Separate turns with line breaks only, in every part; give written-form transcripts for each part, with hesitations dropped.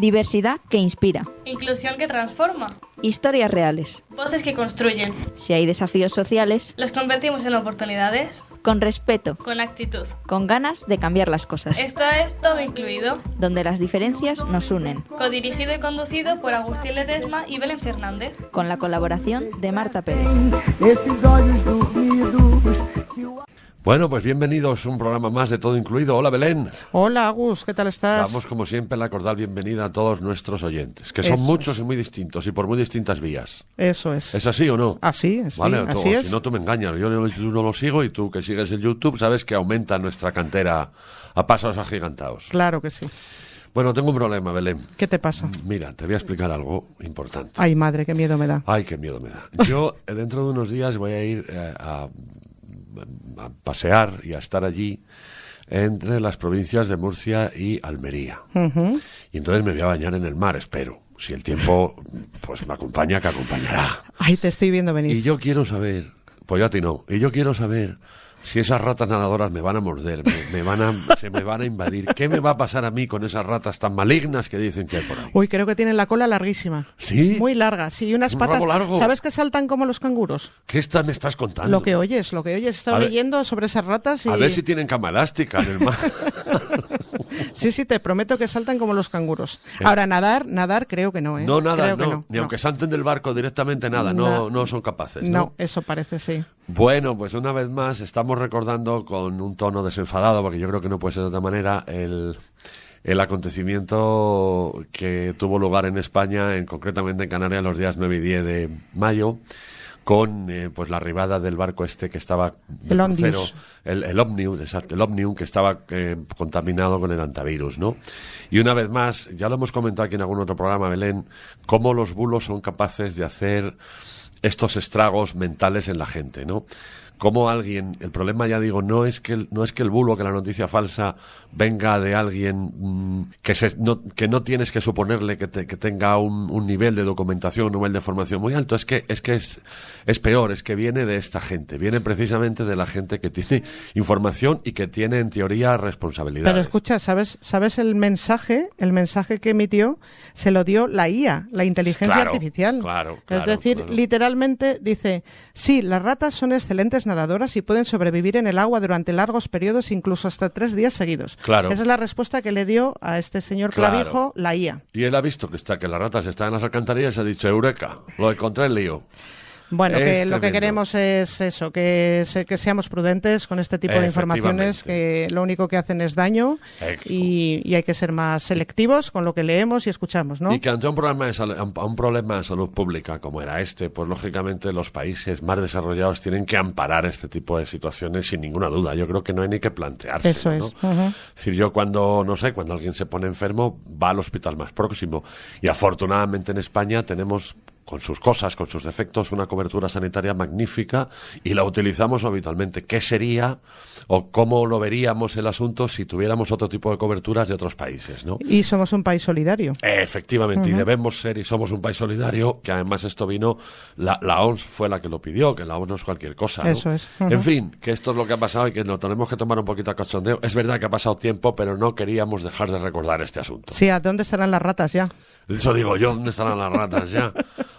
Diversidad que inspira.
Inclusión que transforma.
Historias reales.
Voces que construyen.
Si hay desafíos sociales,
los convertimos en oportunidades.
Con respeto.
Con actitud.
Con ganas de cambiar las cosas.
Esto es Todo Incluido.
Donde las diferencias nos unen.
Codirigido y conducido por Agustín Ledesma y Belén Fernández.
Con la colaboración de Marta Pérez.
Bueno, pues bienvenidos a un programa más de Todo Incluido. Hola, Belén.
Hola, Agus, ¿qué tal estás?
Damos, como siempre, la cordial bienvenida a todos nuestros oyentes, que son muchos y muy distintos, y por muy distintas vías.
Eso es.
¿Es así o no?
Así es,
vale,
sí, así es.
Si no, tú me engañas. Yo no lo sigo, y tú, que sigues el YouTube, sabes que aumenta nuestra cantera a pasos agigantados.
Claro que sí.
Bueno, tengo un problema, Belén.
¿Qué te pasa?
Mira, te voy a explicar algo importante.
Ay, madre, qué miedo me da.
Ay, qué miedo me da. Yo, dentro de unos días, voy a ir a pasear y a estar allí entre las provincias de Murcia y Almería. Y entonces me voy a bañar en el mar, espero. Si el tiempo pues me acompaña, que acompañará.
Ay, te estoy viendo venir.
Y yo quiero saber, pues yo a ti no, y yo quiero saber si esas ratas nadadoras me van a morder, se me van a invadir. ¿Qué me va a pasar a mí con esas ratas tan malignas que dicen que hay por ahí?
Uy, creo que tienen la cola larguísima.
¿Sí?
Muy larga, sí, y unas patas.
Rabo largo.
¿Sabes que saltan como los canguros?
¿Qué me estás contando?
Lo que oyes. Estaba leyendo sobre esas ratas y...
A ver si tienen cama elástica en el mar.
Sí, te prometo que saltan como los canguros. Ahora, nadar creo que no, ¿eh?
No, nada,
creo que no.
Ni aunque salten del barco directamente, nada, no son capaces, ¿no?
No, eso parece, sí.
Bueno, pues una vez más estamos recordando con un tono desenfadado, porque yo creo que no puede ser de otra manera, el acontecimiento que tuvo lugar en España, concretamente en Canarias, los días 9 y 10 de mayo, con pues la arribada del barco que estaba
el Omnius.
El Omnium, que estaba contaminado con el antivirus, ¿no? Y una vez más, ya lo hemos comentado aquí en algún otro programa, Belén, cómo los bulos son capaces de hacer estos estragos mentales en la gente, ¿no? Como el problema, ya digo, no es que el bulo, que la noticia falsa venga de alguien que no tienes que suponerle que tenga un nivel de documentación, un nivel de formación muy alto, es que es peor, es que viene de esta gente, viene precisamente de la gente que tiene información y que tiene en teoría responsabilidades.
Pero escucha, ¿sabes el mensaje que emitió? Se lo dio la IA, la inteligencia artificial.
Claro,
es decir, literalmente dice, sí, las ratas son excelentes nadadoras y pueden sobrevivir en el agua durante largos periodos, incluso hasta 3 días seguidos.
Claro.
Esa es la respuesta que le dio a este señor Clavijo la IA.
Y él ha visto que las ratas están en las alcantarillas y ha dicho, eureka, lo encontré en lío.
Bueno, que lo que queremos es eso, que seamos prudentes con este tipo de informaciones que lo único que hacen es daño y hay que ser más selectivos con lo que leemos y escuchamos, ¿no?
Y que ante un problema de salud pública como era pues lógicamente los países más desarrollados tienen que amparar este tipo de situaciones sin ninguna duda. Yo creo que no hay ni que plantearse.
Eso es.
¿no? Es decir, yo cuando alguien se pone enfermo va al hospital más próximo y afortunadamente en España tenemos, con sus cosas, con sus defectos, una cobertura sanitaria magnífica y la utilizamos habitualmente. ¿Qué sería o cómo lo veríamos el asunto si tuviéramos otro tipo de coberturas de otros países, ¿no?
Y somos un país solidario.
Efectivamente, y debemos ser, y somos un país solidario, que además esto vino, la OMS fue la que lo pidió, que la OMS no es cualquier cosa, ¿no?
Eso es.
En fin, que esto es lo que ha pasado y que lo tenemos que tomar un poquito a cachondeo. Es verdad que ha pasado tiempo, pero no queríamos dejar de recordar este asunto.
Sí, ¿a dónde estarán las ratas ya?
Eso digo yo, ¿dónde estarán las ratas ya?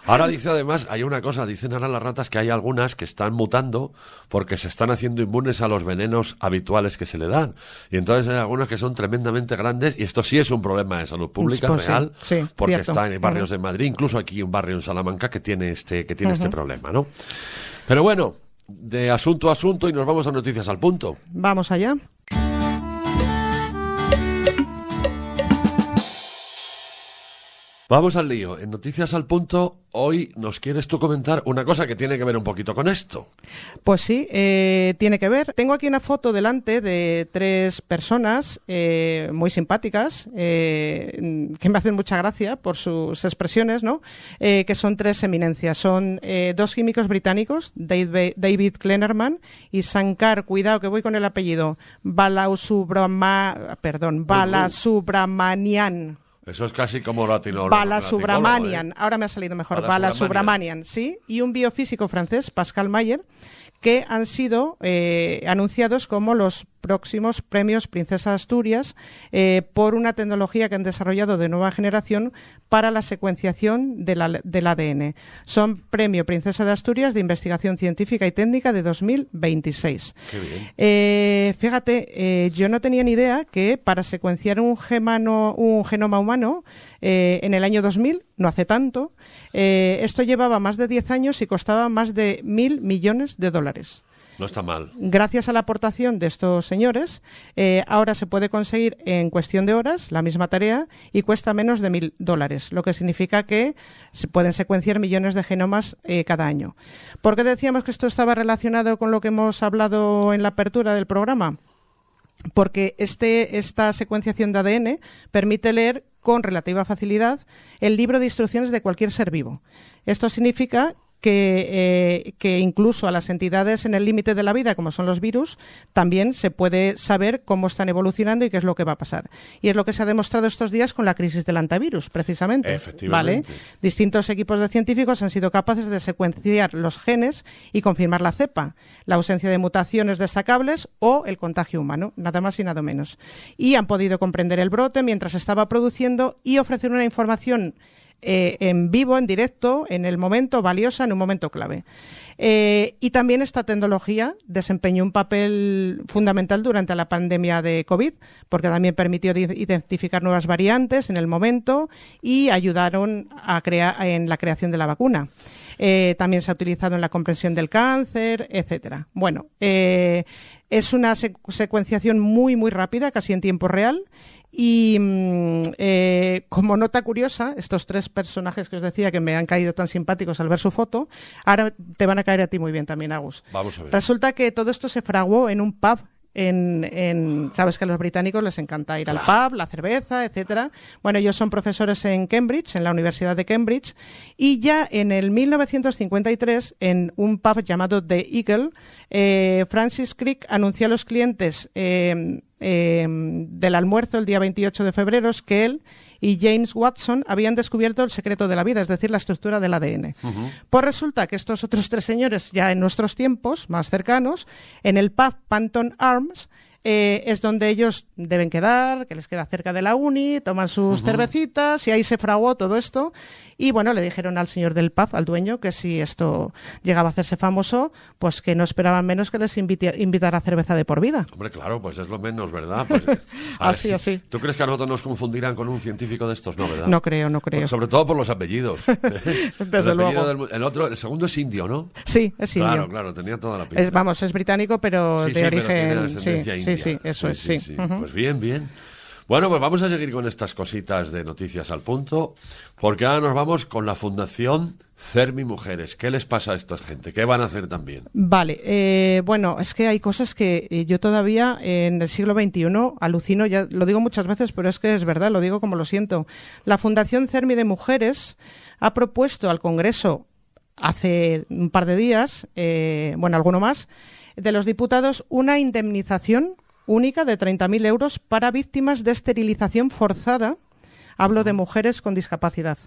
Ahora dice además, hay una cosa, dicen ahora las ratas que hay algunas que están mutando porque se están haciendo inmunes a los venenos habituales que se le dan. Y entonces hay algunas que son tremendamente grandes y esto sí es un problema de salud pública real,
sí,
porque
cierto.
Está en barrios de Madrid, incluso aquí un barrio en Salamanca que tiene este problema, ¿no? Pero bueno, de asunto a asunto y nos vamos a noticias al punto.
Vamos allá.
Vamos al lío. En Noticias al Punto, hoy nos quieres tú comentar una cosa que tiene que ver un poquito con esto.
Pues sí, tiene que ver. Tengo aquí una foto delante de 3 personas muy simpáticas, que me hacen mucha gracia por sus expresiones, ¿no? Que son 3 eminencias. Son 2 químicos británicos, David Kleinerman y Sankar, cuidado que voy con el apellido, Balasubramanian.
Eso es casi como latino.
Balasubramanian, ahora me ha salido mejor, Balasubramanian, sí, y un biofísico francés, Pascal Mayer, que han sido anunciados como los próximos premios Princesa de Asturias por una tecnología que han desarrollado de nueva generación para la secuenciación del ADN. Son Premio Princesa de Asturias de Investigación Científica y Técnica de 2026.
Qué bien.
Fíjate, yo no tenía ni idea que para secuenciar un genoma humano en el año 2000, no hace tanto, esto llevaba más de 10 años y costaba más de 1.000 millones de dólares.
No está mal.
Gracias a la aportación de estos señores, ahora se puede conseguir en cuestión de horas la misma tarea y cuesta menos de $1.000, lo que significa que se pueden secuenciar millones de genomas cada año. ¿Por qué decíamos que esto estaba relacionado con lo que hemos hablado en la apertura del programa? Porque esta secuenciación de ADN permite leer con relativa facilidad el libro de instrucciones de cualquier ser vivo. Esto significa que incluso a las entidades en el límite de la vida, como son los virus, también se puede saber cómo están evolucionando y qué es lo que va a pasar. Y es lo que se ha demostrado estos días con la crisis del antivirus, precisamente.
Efectivamente.
¿Vale? Distintos equipos de científicos han sido capaces de secuenciar los genes y confirmar la cepa, la ausencia de mutaciones destacables o el contagio humano, nada más y nada menos. Y han podido comprender el brote mientras estaba produciendo y ofrecer una información en vivo, en directo, en el momento, valiosa, en un momento clave. Y también esta tecnología desempeñó un papel fundamental durante la pandemia de COVID, porque también permitió identificar nuevas variantes en el momento y ayudaron en la creación de la vacuna. También se ha utilizado en la comprensión del cáncer, etcétera. Bueno, es una secuenciación muy, muy rápida, casi en tiempo real. Y como nota curiosa, estos tres personajes que os decía que me han caído tan simpáticos al ver su foto, ahora te van a caer a ti muy bien también, Agus.
Vamos a ver.
Resulta que todo esto se fraguó en un pub. Sabes que a los británicos les encanta ir al pub, la cerveza, etcétera. Bueno, ellos son profesores en Cambridge, en la Universidad de Cambridge, y ya en el 1953, en un pub llamado The Eagle, Francis Crick anunció a los clientes del almuerzo el día 28 de febrero que él y James Watson habían descubierto el secreto de la vida, es decir, la estructura del ADN. Pues resulta que estos otros tres señores, ya en nuestros tiempos más cercanos, en el pub Panton Arms, es donde ellos deben quedar, que les queda cerca de la uni, toman sus cervecitas y ahí se fraguó todo esto. Y bueno, le dijeron al señor del pub, al dueño, que si esto llegaba a hacerse famoso, pues que no esperaban menos que les invitara a cerveza de por vida.
Hombre, claro, pues es lo menos, ¿verdad? Pues,
así.
¿Tú crees que a nosotros nos confundirán con un científico de estos? No, ¿verdad?
No creo.
Pues sobre todo por los apellidos.
Desde luego.
El segundo es indio, ¿no?
Sí, es indio.
Claro, tenía toda la pinta.
Es británico, pero de origen...
Pero tiene ascendencia india.
Sí, eso es.
Pues bien. Bueno, pues vamos a seguir con estas cositas de Noticias al Punto, porque ahora nos vamos con la Fundación CERMI Mujeres. ¿Qué les pasa a esta gente? ¿Qué van a hacer también?
Vale, bueno, es que hay cosas que yo todavía en el siglo XXI alucino, ya lo digo muchas veces, pero es que es verdad, lo digo como lo siento. La Fundación CERMI de Mujeres ha propuesto al Congreso hace un par de días, alguno más, de los diputados una indemnización única de 30.000 euros para víctimas de esterilización forzada. Hablo de mujeres con discapacidad.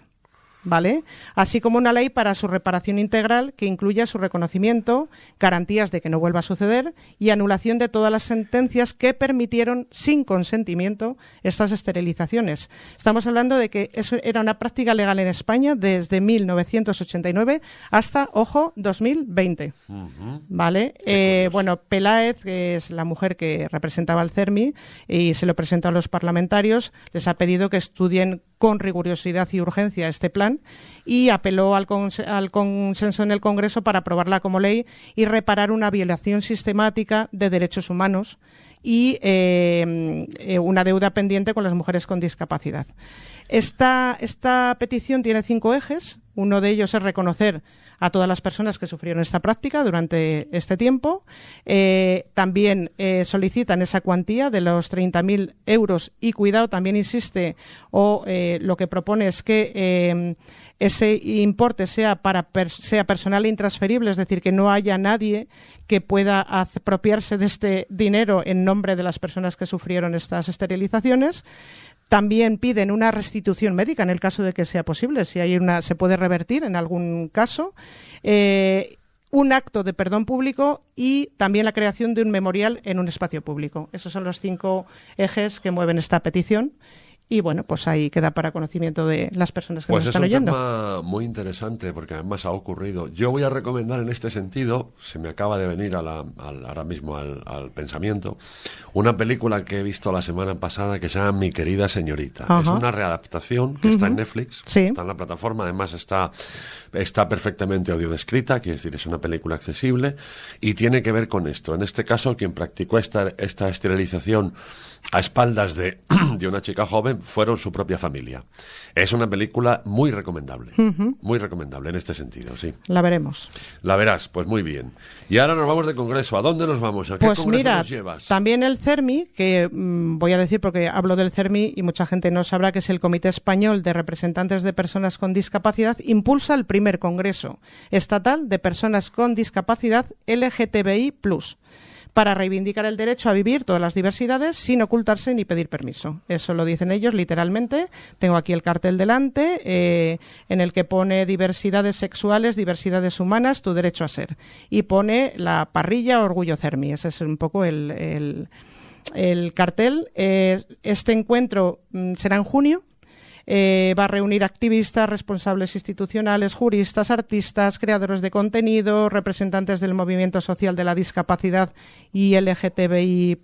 ¿Vale? Así como una ley para su reparación integral que incluya su reconocimiento, garantías de que no vuelva a suceder y anulación de todas las sentencias que permitieron sin consentimiento estas esterilizaciones. Estamos hablando de que eso era una práctica legal en España desde 1989 hasta, ojo, 2020. ¿Vale? Peláez, que es la mujer que representaba al CERMI y se lo presentó a los parlamentarios, les ha pedido que estudien con rigurosidad y urgencia este plan y apeló al consenso en el Congreso para aprobarla como ley y reparar una violación sistemática de derechos humanos y una deuda pendiente con las mujeres con discapacidad. Esta petición tiene 5 ejes. Uno de ellos es reconocer a todas las personas que sufrieron esta práctica durante este tiempo. También solicitan esa cuantía de los 30.000 euros y, cuidado, también insiste lo que propone es que ese importe sea personal e intransferible, es decir, que no haya nadie que pueda apropiarse de este dinero en nombre de las personas que sufrieron estas esterilizaciones. También piden una restitución médica en el caso de que sea posible, si hay se puede revertir en algún caso. un acto de perdón público y también la creación de un memorial en un espacio público. Esos son los 5 ejes que mueven esta petición. Y bueno, pues ahí queda para conocimiento de las personas que nos están oyendo.
Pues es un tema muy interesante porque además ha ocurrido. Yo voy a recomendar en este sentido, se me acaba de venir ahora mismo al pensamiento, una película que he visto la semana pasada que se llama Mi querida señorita.
Ajá.
Es una readaptación que está en Netflix,
Sí.
está en la plataforma, además está perfectamente audiodescrita, quiere decir, es una película accesible y tiene que ver con esto. En este caso, quien practicó esta esterilización a espaldas de una chica joven fueron su propia familia. Es una película muy recomendable en este sentido, sí.
La veremos.
La verás, pues muy bien. Y ahora nos vamos de congreso. ¿A dónde nos vamos? ¿A qué
Pues
congreso
mira,
nos llevas?
también el CERMI, que voy a decir porque hablo del CERMI y mucha gente no sabrá que es el Comité Español de Representantes de Personas con Discapacidad, impulsa el primer Congreso Estatal de Personas con Discapacidad LGTBI+, para reivindicar el derecho a vivir todas las diversidades sin ocultarse ni pedir permiso. Eso lo dicen ellos literalmente. Tengo aquí el cartel delante, en el que pone diversidades sexuales, diversidades humanas, tu derecho a ser. Y pone la parrilla Orgullo CERMI. Ese es un poco el cartel. Este encuentro será en junio. Va a reunir activistas, responsables institucionales, juristas, artistas, creadores de contenido, representantes del movimiento social de la discapacidad y LGTBI+.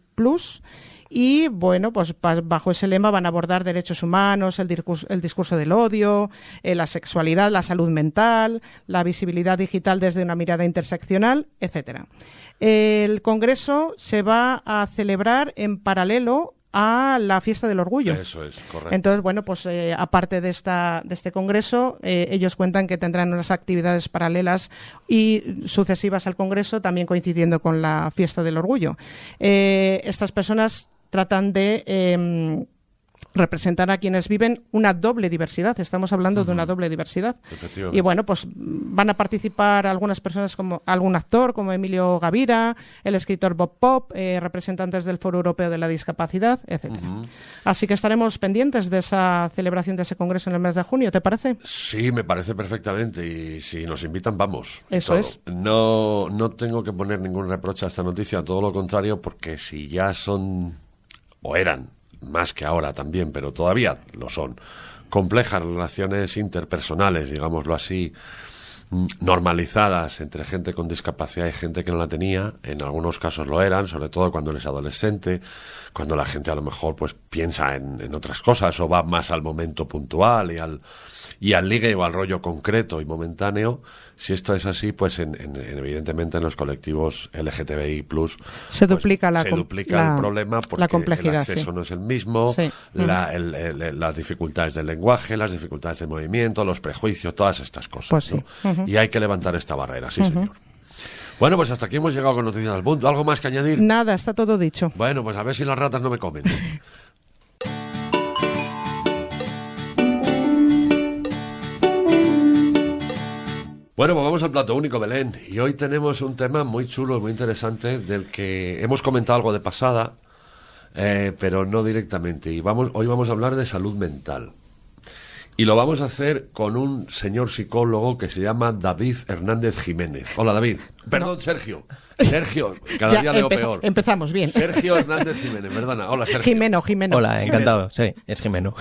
Y, bueno, pues bajo ese lema van a abordar derechos humanos, el discurso del odio, la sexualidad, la salud mental, la visibilidad digital desde una mirada interseccional, etcétera. El congreso se va a celebrar en paralelo a la Fiesta del Orgullo.
Eso es, correcto.
Entonces, bueno, pues aparte de este congreso, ellos cuentan que tendrán unas actividades paralelas y sucesivas al congreso, también coincidiendo con la Fiesta del Orgullo. Estas personas tratan de representar a quienes viven una doble diversidad. Estamos hablando de una doble diversidad. Y bueno, pues van a participar algunas personas, como algún actor como Emilio Gavira, el escritor Bob Pop, representantes del Foro Europeo de la Discapacidad, etcétera. Así que estaremos pendientes de esa celebración de ese congreso en el mes de junio, ¿te parece?
Sí, me parece perfectamente y si nos invitan vamos.
Eso es.
No tengo que poner ningún reproche a esta noticia, todo lo contrario, porque si ya son o eran más que ahora también, pero todavía lo son, complejas relaciones interpersonales, digámoslo así, normalizadas entre gente con discapacidad y gente que no la tenía, en algunos casos lo eran, sobre todo cuando eres adolescente, cuando la gente a lo mejor pues piensa en otras cosas o va más al momento puntual y al ligue o al rollo concreto y momentáneo. Si esto es así, pues evidentemente en los colectivos LGTBI+,
se duplica
el problema porque
la complejidad,
el acceso no es el mismo,
sí.
Las dificultades del lenguaje, las dificultades del movimiento, los prejuicios, todas estas cosas.
Pues sí.
¿No? Y hay que levantar esta barrera, sí señor. Bueno, pues hasta aquí hemos llegado con Noticias al Punto. ¿Algo más que añadir?
Nada, está todo dicho.
Bueno, pues a ver si las ratas no me comen. Bueno, pues vamos al plato único, Belén. Y hoy tenemos un tema muy chulo, muy interesante, del que hemos comentado algo de pasada, pero no directamente. Y hoy vamos a hablar de salud mental. Y lo vamos a hacer con un señor psicólogo que se llama David Hernández Jiménez. Hola, David. Perdón, Sergio. Sergio, cada día leo peor.
Empezamos bien.
Sergio Hernández Jiménez, perdona. Hola, Sergio.
Jimeno.
Hola, encantado. Sí, es Jimeno.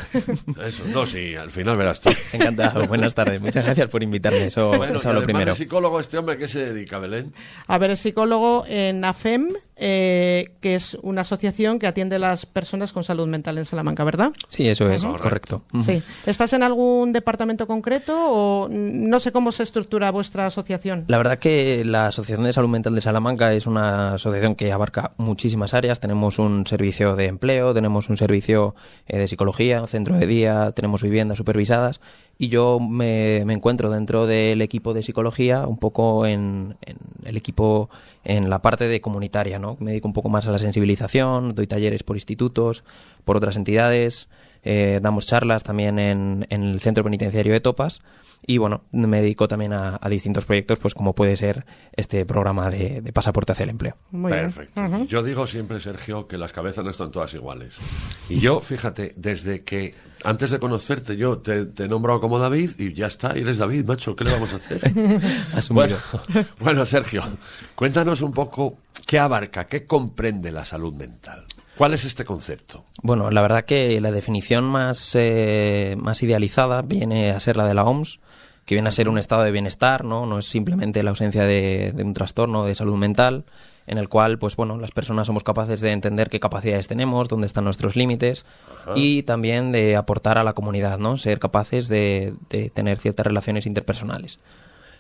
Eso, no, sí, al final verás tú.
Encantado, buenas tardes. Muchas gracias por invitarme. Eso es lo primero.
¿Es psicólogo este hombre? ¿A qué se dedica, Belén?
A ver, es psicólogo en AFEM, que es una asociación que atiende a las personas con salud mental en Salamanca, ¿verdad?
Sí, eso es, correcto.
Sí. ¿Estás en algún departamento concreto o no sé cómo se estructura vuestra asociación?
La verdad que la Asociación de Salud Mental de Salamanca es una asociación que abarca muchísimas áreas. Tenemos un servicio de empleo, tenemos un servicio de psicología, centro de día, tenemos viviendas supervisadas y yo me encuentro dentro del equipo de psicología, un poco en el equipo, en la parte de comunitaria, ¿no? Me dedico un poco más a la sensibilización, doy talleres por institutos, por otras entidades. damos charlas también en el centro penitenciario de Topas y bueno, me dedico también a distintos proyectos, pues como puede ser este programa de pasaporte hacia el empleo.
Muy bien.
Perfecto. Yo digo siempre, Sergio, que las cabezas no están todas iguales. Y yo, fíjate, desde que antes de conocerte yo te he nombrado como David y ya está, y eres David, macho, ¿qué le vamos a hacer? Bueno, Sergio, cuéntanos un poco qué abarca, qué comprende la salud mental. ¿Cuál es este concepto?
Bueno, la verdad que la definición más idealizada viene a ser la de la OMS, que viene a ser un estado de bienestar, ¿no? No es simplemente la ausencia de un trastorno de salud mental, en el cual, pues bueno, las personas somos capaces de entender qué capacidades tenemos, dónde están nuestros límites y también de aportar a la comunidad, ¿no? Ser capaces de tener ciertas relaciones interpersonales.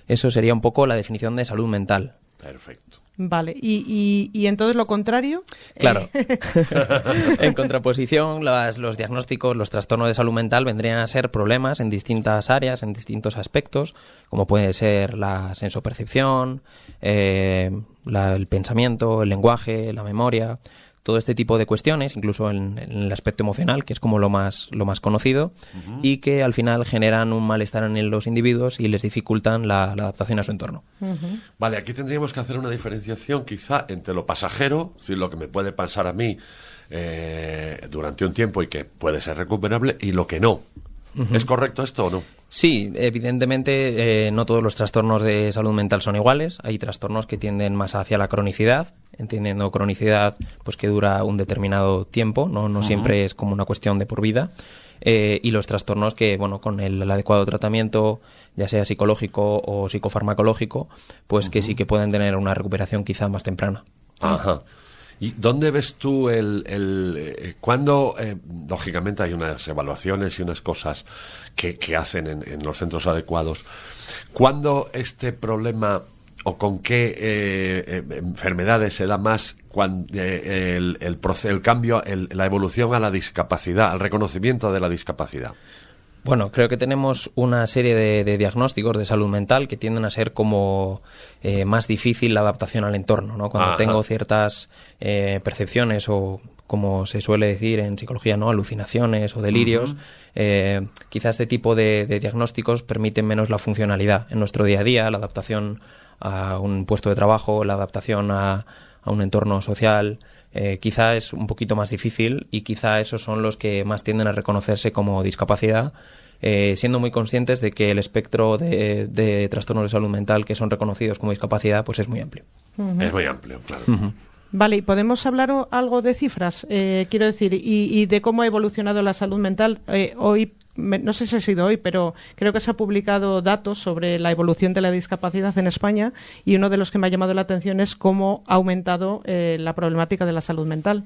Eso sería un poco la definición de salud mental.
Perfecto.
Vale, y entonces lo contrario.
Claro. En contraposición, los diagnósticos, los trastornos de salud mental vendrían a ser problemas en distintas áreas, en distintos aspectos, como puede ser la sensopercepción, el pensamiento, el lenguaje, la memoria, todo este tipo de cuestiones, incluso en el aspecto emocional, que es como lo más conocido, y que al final generan un malestar en los individuos y les dificultan la adaptación a su entorno.
Vale, aquí tendríamos que hacer una diferenciación quizá entre lo pasajero, es decir, lo que me puede pasar a mí durante un tiempo y que puede ser recuperable, y lo que no. ¿Es correcto esto o no?
Sí, evidentemente no todos los trastornos de salud mental son iguales. Hay trastornos que tienden más hacia la cronicidad, entendiendo cronicidad pues que dura un determinado tiempo, no siempre es como una cuestión de por vida. Y los trastornos que, bueno, con el adecuado tratamiento, ya sea psicológico o psicofarmacológico, pues que sí que pueden tener una recuperación quizá más temprana.
Ajá. ¿Y dónde ves tú cuándo, lógicamente hay unas evaluaciones y unas cosas que hacen en los centros adecuados, cuándo este problema o con qué enfermedades se da más el cambio, la evolución a la discapacidad, al reconocimiento de la discapacidad?
Bueno, creo que tenemos una serie de diagnósticos de salud mental que tienden a ser como más difícil la adaptación al entorno, ¿no? Cuando tengo ciertas percepciones o, como se suele decir en psicología, ¿no? Alucinaciones o delirios, quizás este tipo de diagnósticos permiten menos la funcionalidad en nuestro día a día, la adaptación a un puesto de trabajo, la adaptación a un entorno social. Quizá es un poquito más difícil y quizá esos son los que más tienden a reconocerse como discapacidad, siendo muy conscientes de que el espectro de trastornos de salud mental que son reconocidos como discapacidad pues es muy amplio.
Es muy amplio, claro.
Vale, ¿y podemos hablar algo de cifras? Quiero decir, y de cómo ha evolucionado la salud mental. Hoy, no sé si ha sido hoy, pero creo que se ha publicado datos sobre la evolución de la discapacidad en España y uno de los que me ha llamado la atención es cómo ha aumentado la problemática de la salud mental.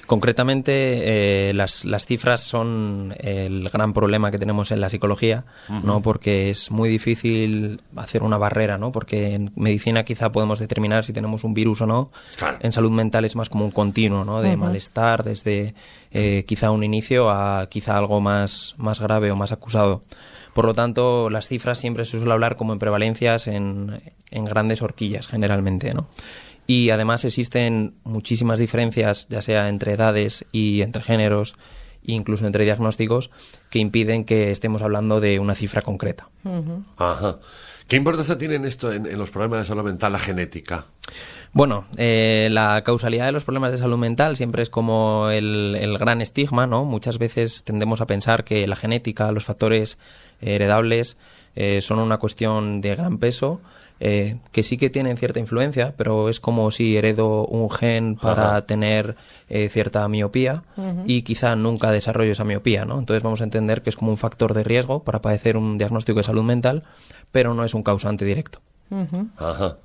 Concretamente, las cifras son el gran problema que tenemos en la psicología, ¿no? Porque es muy difícil hacer una barrera, ¿no? Porque en medicina quizá podemos determinar si tenemos un virus o no.
Claro.
En salud mental es más como un continuo, ¿no? De malestar desde quizá un inicio a quizá algo más grave o más acusado. Por lo tanto, las cifras siempre se suele hablar como en prevalencias en grandes horquillas, generalmente, ¿no? Y además existen muchísimas diferencias, ya sea entre edades y entre géneros, e incluso entre diagnósticos, que impiden que estemos hablando de una cifra concreta.
Ajá. ¿Qué importancia tiene esto en los problemas de salud mental, la genética?
Bueno, la causalidad de los problemas de salud mental siempre es como el gran estigma, ¿no? Muchas veces tendemos a pensar que la genética, los factores heredables son una cuestión de gran peso, que sí que tienen cierta influencia, pero es como si heredo un gen para tener cierta miopía y quizá nunca desarrollo esa miopía, ¿no? Entonces vamos a entender que es como un factor de riesgo para padecer un diagnóstico de salud mental, pero no es un causante directo.
Ajá.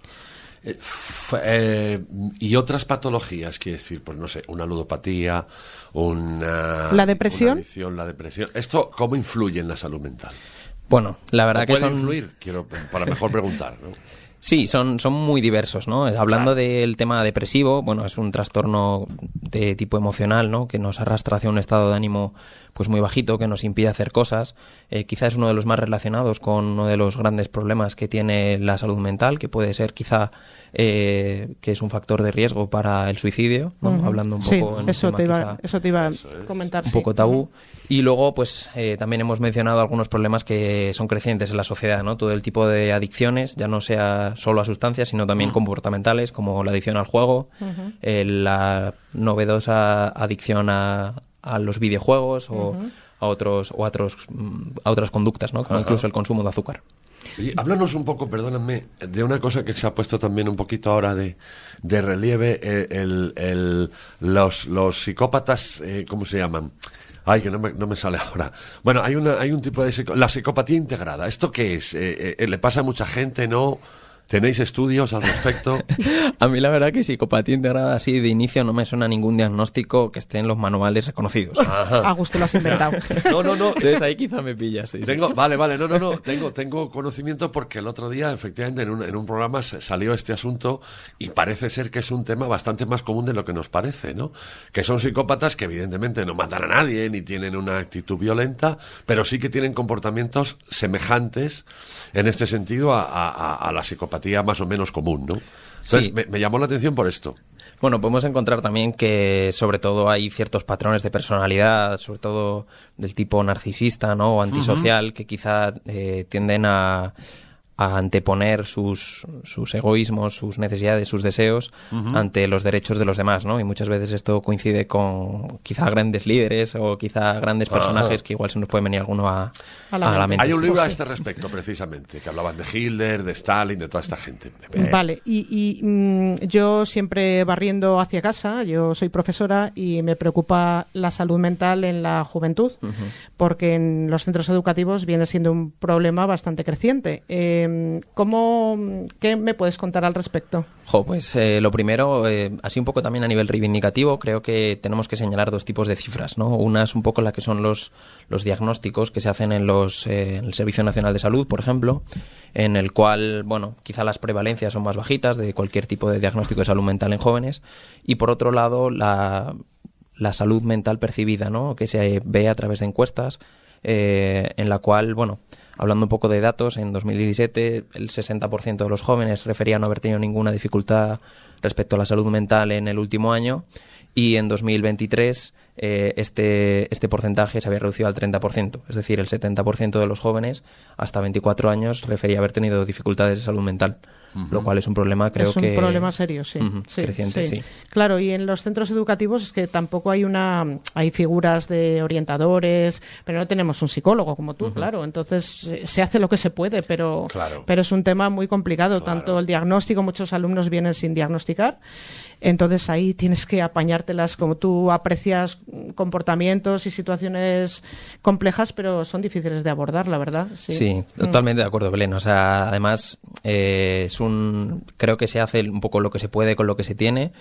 Y otras patologías, quiere decir, pues no sé, una ludopatía,
¿La depresión?
una adicción, la depresión. ¿Esto cómo influye en la salud mental?
Bueno, la verdad que
¿Puede influir? Para mejor preguntar, ¿no?
Sí, son muy diversos, ¿no? Hablando del tema depresivo, bueno, es un trastorno de tipo emocional, ¿no? Que nos arrastra hacia un estado de ánimo pues muy bajito, que nos impide hacer cosas. Quizá es uno de los más relacionados con uno de los grandes problemas que tiene la salud mental, que puede ser quizá que es un factor de riesgo para el suicidio, ¿no? Hablando un poco en
eso
un
te
tema
iba a comentar.
un poco tabú. Y luego, pues también hemos mencionado algunos problemas que son crecientes en la sociedad, ¿no? Todo el tipo de adicciones, ya no sea solo a sustancias, sino también comportamentales, como la adicción al juego, la novedosa adicción a los videojuegos o a otras conductas, ¿no? Como incluso el consumo de azúcar.
Oye, háblanos un poco, perdóname, de una cosa que se ha puesto también un poquito ahora de relieve, los psicópatas, ¿cómo se llaman? Ay, que no me sale ahora. Bueno, hay un tipo de la psicopatía integrada. ¿Esto qué es? ¿Le pasa a mucha gente, no? ¿Tenéis estudios al respecto?
A mí la verdad que psicopatía integrada así de inicio no me suena a ningún diagnóstico que esté en los manuales reconocidos.
A gusto lo has inventado.
No.
Entonces ahí quizá me pillas. Sí.
Vale, no. Tengo conocimiento porque el otro día, efectivamente, en un programa salió este asunto y parece ser que es un tema bastante más común de lo que nos parece, ¿no? Que son psicópatas que evidentemente no matan a nadie ni tienen una actitud violenta, pero sí que tienen comportamientos semejantes en este sentido a la psicopatía más o menos común, ¿no? Entonces,
Sí.
me llamó la atención por esto.
Bueno, podemos encontrar también que sobre todo hay ciertos patrones de personalidad, sobre todo del tipo narcisista, ¿no? O antisocial, que quizá tienden a anteponer sus egoísmos, sus necesidades, sus deseos ante los derechos de los demás, ¿no? Y muchas veces esto coincide con quizá grandes líderes o quizá grandes personajes que igual se nos puede venir alguno a la mente.
Hay un
Sí.
libro a este respecto, precisamente, que hablaban de Hitler, de Stalin, de toda esta gente.
Vale, y yo siempre barriendo hacia casa, yo soy profesora y me preocupa la salud mental en la juventud, porque en los centros educativos viene siendo un problema bastante creciente. ¿Qué me puedes contar al respecto?
Pues lo primero, así un poco también a nivel reivindicativo, creo que tenemos que señalar dos tipos de cifras, ¿no? Una es un poco la que son los diagnósticos que se hacen en el Servicio Nacional de Salud, por ejemplo, en el cual, bueno, quizá las prevalencias son más bajitas de cualquier tipo de diagnóstico de salud mental en jóvenes, y por otro lado la salud mental percibida, ¿no? Que se ve a través de encuestas, en la cual, bueno, hablando un poco de datos, en 2017 el 60% de los jóvenes referían no haber tenido ninguna dificultad respecto a la salud mental en el último año, y en 2023 este porcentaje se había reducido al 30%, es decir, el 70% de los jóvenes hasta 24 años refería haber tenido dificultades de salud mental, lo cual es un problema, creo que...
Es un problema serio, sí. Sí,
creciente, sí.
Claro, y en los centros educativos es que tampoco hay figuras de orientadores, pero no tenemos un psicólogo como tú, claro. Entonces se hace lo que se puede, pero es un tema muy complicado.
Claro.
Tanto el diagnóstico, muchos alumnos vienen sin diagnosticar, entonces ahí tienes que apañártelas como tú aprecias comportamientos y situaciones complejas, pero son difíciles de abordar, la verdad.
Sí, totalmente de acuerdo, Belén. O sea, además creo que se hace un poco lo que se puede con lo que se tiene.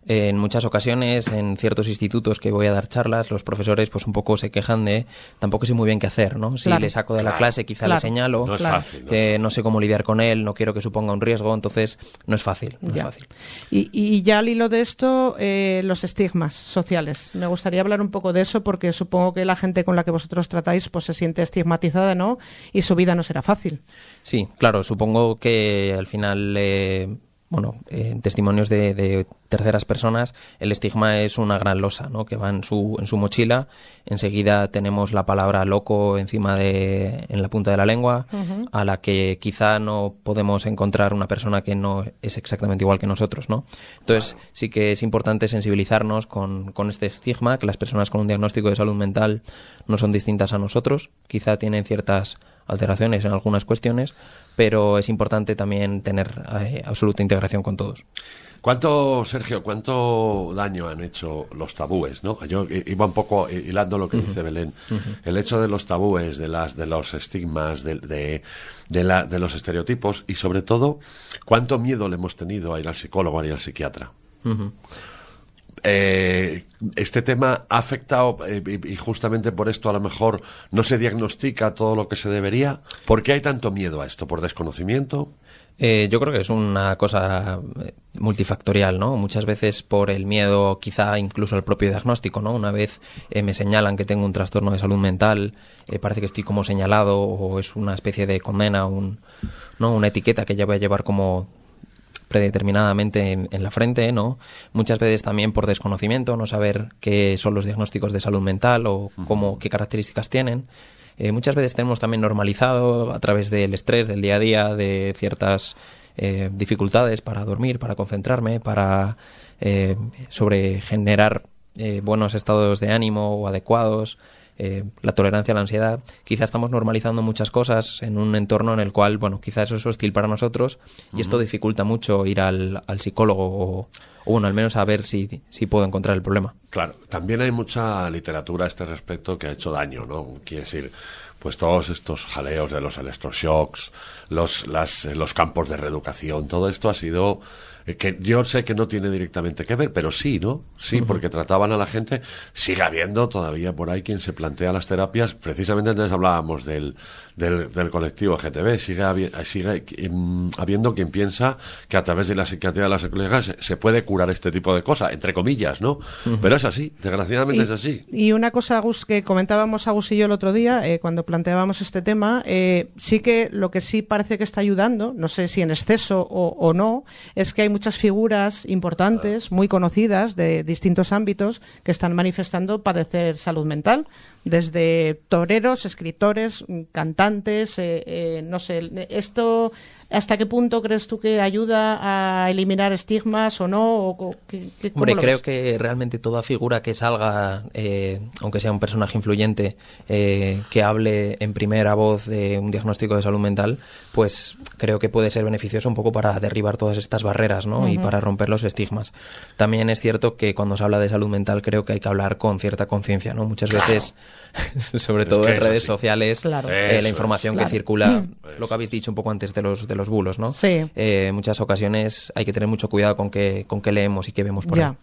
En muchas ocasiones, en ciertos institutos que voy a dar charlas, los profesores pues un poco se quejan de tampoco sé muy bien qué hacer, ¿no? Si le saco de la clase, quizá le señalo,
No es fácil.
no sé cómo lidiar con él, no quiero que suponga un riesgo, entonces no es fácil. No es fácil.
Y ya al hilo de esto, los estigmas sociales. Me gustaría hablar un poco de eso porque supongo que la gente con la que vosotros tratáis pues se siente estigmatizada, ¿no? Y su vida no será fácil.
Sí, claro, supongo que al final... en testimonios de terceras personas, el estigma es una gran losa, ¿no? Que va en su mochila. Enseguida tenemos la palabra loco en la punta de la lengua, a la que quizá no podemos encontrar una persona que no es exactamente igual que nosotros, ¿no? Entonces sí que es importante sensibilizarnos con este estigma, que las personas con un diagnóstico de salud mental no son distintas a nosotros, quizá tienen ciertas alteraciones en algunas cuestiones, pero es importante también tener absoluta integración con todos.
Sergio, cuánto daño han hecho los tabúes, ¿no? Yo iba un poco hilando lo que dice Belén. El hecho de los tabúes, de los estigmas, de los estereotipos y sobre todo, cuánto miedo le hemos tenido a ir al psicólogo, a ir al psiquiatra. Este tema ha afectado, y justamente por esto a lo mejor no se diagnostica todo lo que se debería. ¿Por qué hay tanto miedo a esto? ¿Por desconocimiento?
Yo creo que es una cosa multifactorial, ¿no? Muchas veces por el miedo, quizá incluso al propio diagnóstico, ¿no? Una vez me señalan que tengo un trastorno de salud mental, parece que estoy como señalado o es una especie de condena, ¿no? Una etiqueta que ya voy a llevar como predeterminadamente en la frente, ¿no? Muchas veces también por desconocimiento, no saber qué son los diagnósticos de salud mental o qué características tienen. Muchas veces tenemos también normalizado a través del estrés del día a día, de ciertas dificultades para dormir, para concentrarme, para sobre generar buenos estados de ánimo o adecuados, la tolerancia a la ansiedad. Quizá estamos normalizando muchas cosas en un entorno en el cual, bueno, quizá eso es hostil para nosotros y esto dificulta mucho ir al psicólogo o bueno, al menos a ver si puedo encontrar el problema.
Claro, también hay mucha literatura a este respecto que ha hecho daño, ¿no? Quiere decir, pues todos estos jaleos de los electroshocks, los campos de reeducación, todo esto ha sido... que yo sé que no tiene directamente que ver, pero sí, ¿no? Sí, porque trataban a la gente. Sigue habiendo todavía por ahí quien se plantea las terapias. Precisamente antes hablábamos del colectivo GTB. Sigue habiendo quien piensa que a través de la psiquiatría de las psicólogos se puede curar este tipo de cosas, entre comillas, ¿no? Pero es así, desgraciadamente es así.
Y una cosa, Agus, que comentábamos Agus y yo el otro día, cuando planteábamos este tema, sí que lo que sí parece que está ayudando, no sé si en exceso o no, es que hay muchas figuras importantes, muy conocidas de distintos ámbitos que están manifestando padecer salud mental, desde toreros, escritores, cantantes, no sé, esto ¿hasta qué punto crees tú que ayuda a eliminar estigmas o no?
Hombre, creo que realmente toda figura que salga, aunque sea un personaje influyente, que hable en primera voz de un diagnóstico de salud mental, pues creo que puede ser beneficioso un poco para derribar todas estas barreras, ¿no? Y para romper los estigmas. También es cierto que cuando se habla de salud mental creo que hay que hablar con cierta conciencia, ¿no? Muchas veces, sobre todo en redes sociales, la información que circula, lo que habéis dicho un poco antes de los bulos, ¿no?
Sí.
En muchas ocasiones hay que tener mucho cuidado con qué leemos y qué vemos por ahí.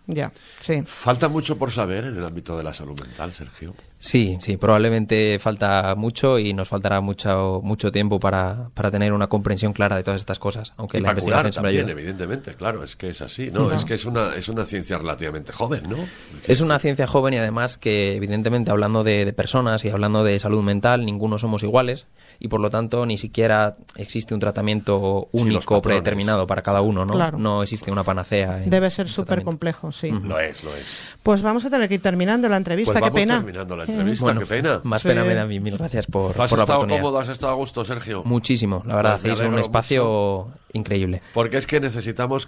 Sí.
¿Falta mucho por saber en el ámbito de la salud mental, Sergio?
Sí, probablemente falta mucho y nos faltará mucho tiempo para tener una comprensión clara de todas estas cosas, aunque la investigación siempre
también,
ayuda.
Evidentemente, claro, es que es así, ¿no? Es que es una ciencia relativamente joven, ¿no?
Es una ciencia joven y además que, evidentemente, hablando de personas y hablando de salud mental, ninguno somos iguales y, por lo tanto, ni siquiera existe un tratamiento único, predeterminado para cada uno, ¿no?
Claro.
No existe una panacea.
Debe ser súper complejo, sí.
Lo es.
Pues vamos a tener que ir terminando la entrevista,
Pues
qué pena.
terminando la entrevista,
Bueno,
qué pena.
Más pena me da a mí. Mil gracias por la
¿Has estado
oportunidad.
cómodo? ¿Has estado a gusto, Sergio?
Muchísimo, la verdad.
Pues me
Hacéis un
alegro
espacio increíble.
Porque es que necesitamos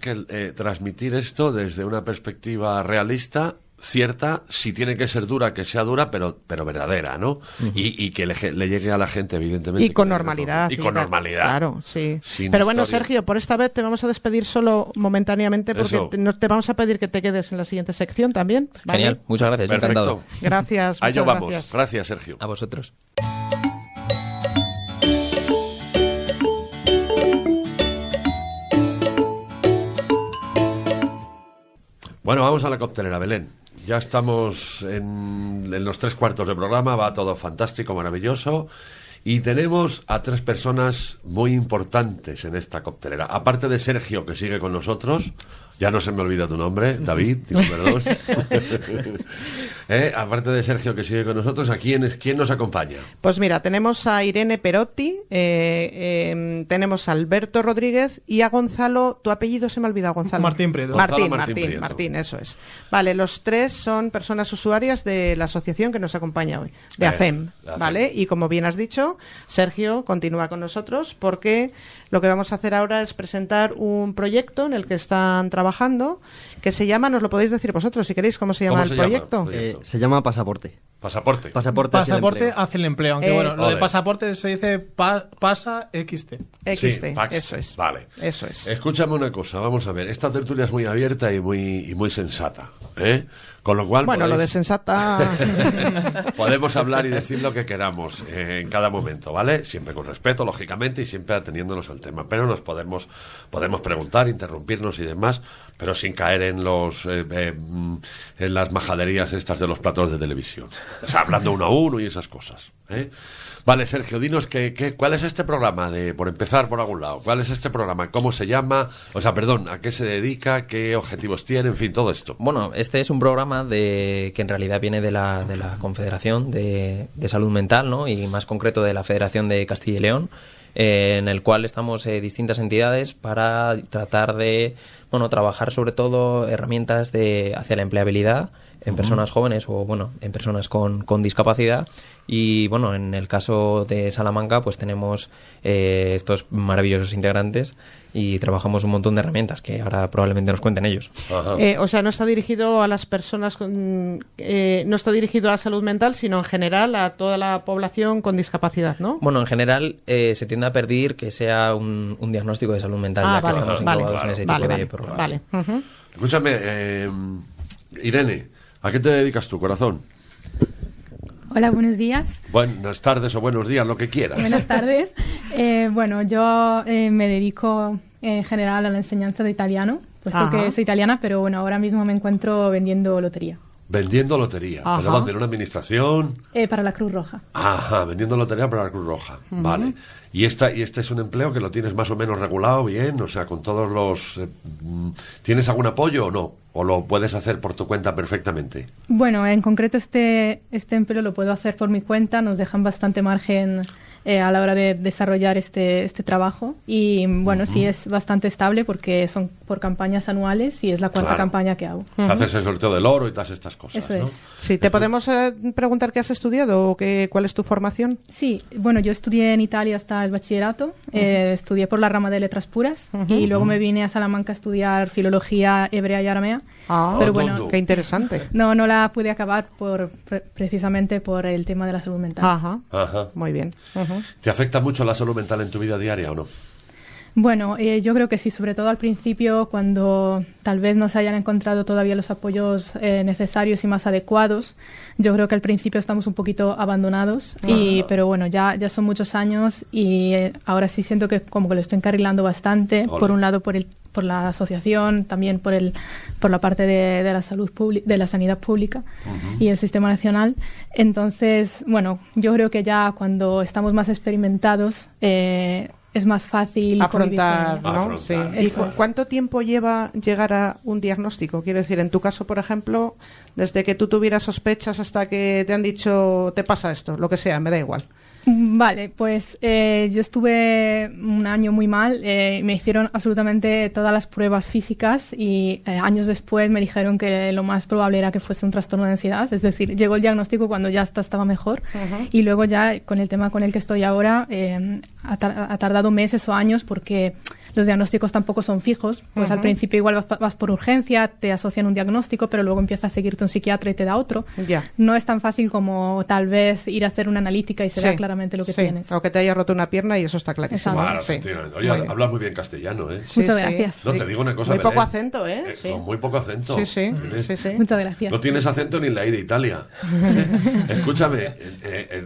transmitir esto desde una perspectiva realista, cierta, si tiene que ser dura, que sea dura, pero verdadera, ¿no? Y que le llegue a la gente, evidentemente.
Y con normalidad.
Y con normalidad.
Claro, sí.
Sin
Pero bueno,
historia.
Sergio, por esta vez te vamos a despedir solo momentáneamente porque
Eso.
te vamos a pedir que te quedes en la siguiente sección también. ¿vale?
Genial, muchas gracias.
Perfecto.
Encantado.
Gracias.
Allá
muchas
vamos.
gracias.
Gracias, Sergio.
A vosotros.
Bueno, vamos a la coctelera, Belén. Ya estamos en los 3/4 de programa, va todo fantástico, maravilloso. Y tenemos a 3 personas muy importantes en esta coctelera. Aparte de Sergio, que sigue con nosotros, ya no se me olvida tu nombre, David, tu número 2. Aparte de Sergio, que sigue con nosotros, ¿quién nos acompaña?
Pues mira, tenemos a Irene Perotti, tenemos a Alberto Rodríguez y a Gonzalo. ¿Tu apellido se me ha olvidado, Gonzalo?
Martín Prieto.
Gonzalo Martín Prieto.
Martín, eso es. Vale, los 3 son personas usuarias de la asociación que nos acompaña hoy, de AFEM, ¿vale? Y como bien has dicho, Sergio continúa con nosotros porque lo que vamos a hacer ahora es presentar un proyecto en el que están trabajando que se llama, nos lo podéis decir vosotros si queréis, ¿cómo se llama el proyecto?
Se llama Pasaporte.
Pasaporte.
Pasaporte
hace el empleo. Aunque bueno, lo de pasaporte se dice pasa XT.
XT,
Pax.
eso es.
Vale.
Eso es.
Escúchame una cosa, vamos a ver. Esta tertulia es muy abierta y muy sensata, ¿eh? Con lo cual,
bueno, lo de sensata...
podemos hablar y decir lo que queramos en cada momento, ¿vale? Siempre con respeto, lógicamente, y siempre ateniéndonos al tema. Pero nos podemos preguntar, interrumpirnos y demás, pero sin caer en en las majaderías estas de los platos de televisión. O sea, hablando uno a uno y esas cosas, ¿eh? Vale, Sergio, dinos ¿cuál es este programa? Por empezar por algún lado, ¿cuál es este programa? ¿Cómo se llama? O sea, perdón, ¿a qué se dedica? ¿Qué objetivos tiene? En fin, todo esto.
Bueno, este es un programa que en realidad viene de la Confederación de Salud Mental, ¿no? Y más concreto de la Federación de Castilla y León, en el cual estamos distintas entidades para tratar de trabajar sobre todo herramientas hacia la empleabilidad en personas jóvenes o en personas con discapacidad. Y en el caso de Salamanca pues tenemos estos maravillosos integrantes y trabajamos un montón de herramientas que ahora probablemente nos cuenten ellos.
O sea, no está dirigido a las personas no está dirigido a la salud mental, sino en general a toda la población con discapacidad, ¿no?
Bueno, en general se tiende a pedir que sea un diagnóstico de salud mental, ya que estamos englobados en ese tipo de programas.
Vale. Uh-huh.
Escúchame, Irene, ¿a qué te dedicas tú, corazón?
Hola, buenos días.
Buenas tardes o buenos días, lo que quieras.
Buenas tardes. Yo me dedico en general a la enseñanza de italiano, puesto que soy italiana, pero ahora mismo me encuentro vendiendo lotería.
Vendiendo lotería.
Ajá.
¿Pero dónde? ¿En una administración?
Para la Cruz Roja.
Ajá, vendiendo lotería para la Cruz Roja. Uh-huh. Vale. ¿Y este es un empleo que lo tienes más o menos regulado bien? O sea, con todos los... ¿Tienes algún apoyo o no? ¿O lo puedes hacer por tu cuenta perfectamente?
Bueno, en concreto este empleo lo puedo hacer por mi cuenta. Nos dejan bastante margen a la hora de desarrollar este trabajo. Y sí es bastante estable porque son por campañas anuales y es la cuarta campaña que hago.
Haces el sorteo del oro y todas estas cosas,
Eso
¿no?
es.
Sí, ¿te podemos preguntar qué has estudiado o cuál es tu formación?
Sí, yo estudié en Italia hasta el bachillerato, estudié por la rama de letras puras y luego me vine a Salamanca a estudiar filología hebrea y aramea. Pero
qué interesante.
No la pude acabar precisamente por el tema de la salud mental.
Ajá.
Muy bien. Uh-huh.
¿Te afecta mucho la salud mental en tu vida diaria o no?
Bueno, yo creo que sí, sobre todo al principio, cuando tal vez no se hayan encontrado todavía los apoyos necesarios y más adecuados. Yo creo que al principio estamos un poquito abandonados, pero ya son muchos años y ahora sí siento que como que lo estoy encarrilando bastante. Hola. Por un lado por la asociación, también por la parte de la salud de la sanidad pública y el sistema nacional. Entonces, yo creo que ya cuando estamos más experimentados es más fácil
afrontar, ¿no?
Afrontar.
Sí. ¿Y cuánto tiempo lleva llegar a un diagnóstico? Quiero decir, en tu caso, por ejemplo, desde que tú tuvieras sospechas hasta que te han dicho te pasa esto, lo que sea, me da igual.
Vale, pues yo estuve un año muy mal, me hicieron absolutamente todas las pruebas físicas y años después me dijeron que lo más probable era que fuese un trastorno de ansiedad, es decir, llegó el diagnóstico cuando ya estaba mejor y luego ya con el tema con el que estoy ahora ha tardado meses o años porque los diagnósticos tampoco son fijos, pues al principio igual vas por urgencia, te asocian un diagnóstico, pero luego empieza a seguirte un psiquiatra y te da otro. No es tan fácil como tal vez ir a hacer una analítica y se vea claramente lo que tienes.
O que te haya roto una pierna y eso está clarísimo.
Claro, oye, hablas muy bien castellano, ¿eh?
Muchas gracias.
No, te digo una cosa,
muy
Belén,
poco acento, ¿eh?
Con muy poco acento.
Sí.
Muchas gracias.
No tienes acento ni en la I de Italia. Escúchame,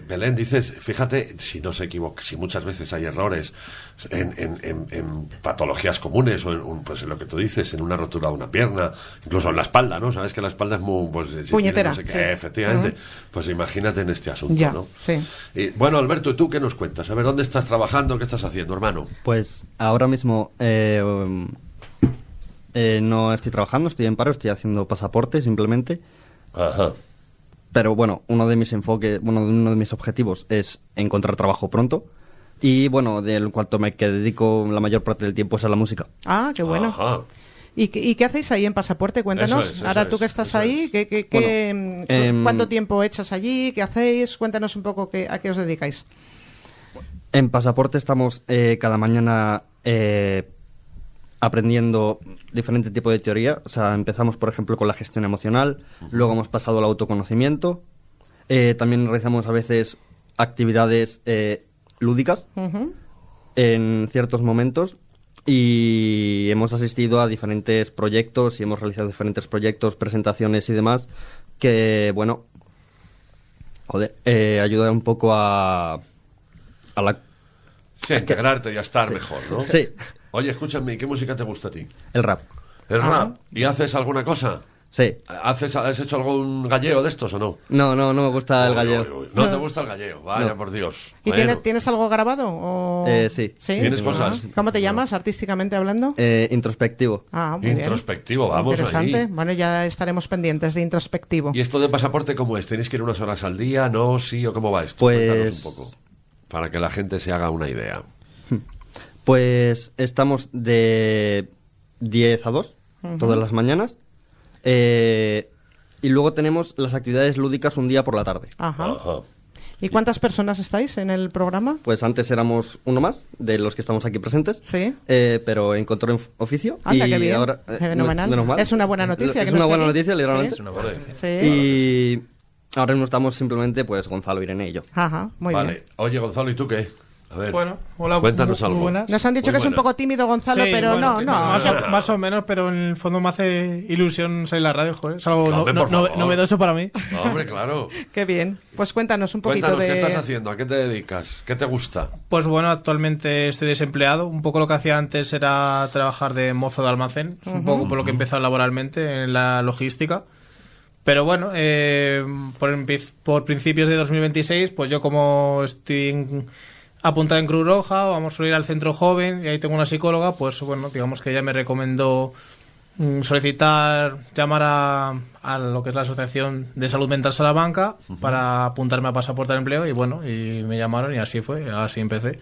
Belén, dices, fíjate, si no se equivoca, si muchas veces hay errores en patologías comunes o en lo que tú dices, en una rotura de una pierna, incluso en la espalda, ¿no? Sabes que la espalda es muy...
puñetera.
No sé qué, efectivamente. Pues imagínate en este asunto, ¿no?
Sí.
Y, bueno, Alberto, ¿tú qué nos cuentas? A ver, ¿dónde estás trabajando? ¿Qué estás haciendo, hermano?
Pues ahora mismo no estoy trabajando, estoy en paro, estoy haciendo pasaporte simplemente.
Ajá.
Pero bueno, uno de mis objetivos es encontrar trabajo pronto. Y bueno, del cual que dedico la mayor parte del tiempo es a la música.
Ah, qué bueno.
Ajá.
¿Y qué hacéis ahí en Pasaporte? Cuéntanos.
Eso
ahora tú que estás ahí, ¿cuánto tiempo echas allí? ¿Qué hacéis? Cuéntanos un poco a qué os dedicáis.
En Pasaporte estamos cada mañana aprendiendo diferente tipo de teoría. O sea, empezamos, por ejemplo, con la gestión emocional, luego hemos pasado al autoconocimiento. También realizamos a veces actividades lúdicas en ciertos momentos. y hemos asistido a diferentes proyectos y hemos realizado diferentes proyectos, presentaciones y demás que, bueno, ayuda un poco a la...
Sí, a integrarte y a estar mejor, ¿no?
Sí.
Oye, escúchame, ¿qué música te gusta a ti?
El rap.
¿El rap? ¿Y haces alguna cosa?
Sí.
¿Has hecho algún galleo de estos o no?
No me gusta el gallego.
Uy. No te gusta el galleo, vaya,
No.
por Dios.
¿Y
Bueno.
tienes algo grabado? O...
Sí.
¿Tienes cosas?
¿Cómo te llamas artísticamente hablando?
Introspectivo.
Muy
Introspectivo,
bien.
vamos
Interesante.
ahí.
Bueno, ya estaremos pendientes de introspectivo.
¿Y esto de pasaporte cómo es? ¿Tenéis que ir unas horas al día? ¿No? ¿Sí? ¿O cómo va esto?
Pues-
Cuéntanos un poco, para que la gente se haga una idea.
Pues estamos de 10 a 2 todas las mañanas. Y luego tenemos las actividades lúdicas un día por la tarde.
Ajá.
Ajá.
¿Y cuántas personas estáis en el programa?
Pues antes éramos uno más de los que estamos aquí presentes.
Sí.
Pero encontró oficio.
Anda,
y
qué bien.
ahora,
Fenomenal.
menos mal.
Es una buena noticia.
Es
que no
una
esté
buena
aquí.
noticia, literalmente.
Sí. Sí.
Y ahora mismo estamos simplemente pues Gonzalo, Irene y yo.
Ajá, muy
Vale.
bien.
Oye, Gonzalo, ¿y tú qué? A ver,
Bueno, hola,
cuéntanos
muy
algo.
buenas.
Nos han dicho
Muy
que es un
buena.
poco tímido Gonzalo,
Sí,
pero
bueno,
no,
que
no.
Más o menos, pero en el fondo me hace ilusión salir a la radio, joder. Es algo
Hombre, por favor.
novedoso para mí.
No, hombre, claro.
Qué bien. Pues cuéntanos un poquito
Cuéntanos,
de...
¿qué estás haciendo? ¿A qué te dedicas? ¿Qué te gusta?
Pues bueno, actualmente estoy desempleado. Un poco lo que hacía antes era trabajar de mozo de almacén. Es un poco por lo que he empezado laboralmente en la logística. Pero bueno, por principios de 2026, pues yo como estoy apuntado en Cruz Roja, vamos a ir al centro joven y ahí tengo una psicóloga, pues bueno, digamos que ella me recomendó llamar a lo que es la Asociación de Salud Mental Salamanca para apuntarme a pasaporte de empleo y bueno, y me llamaron y así fue, así empecé.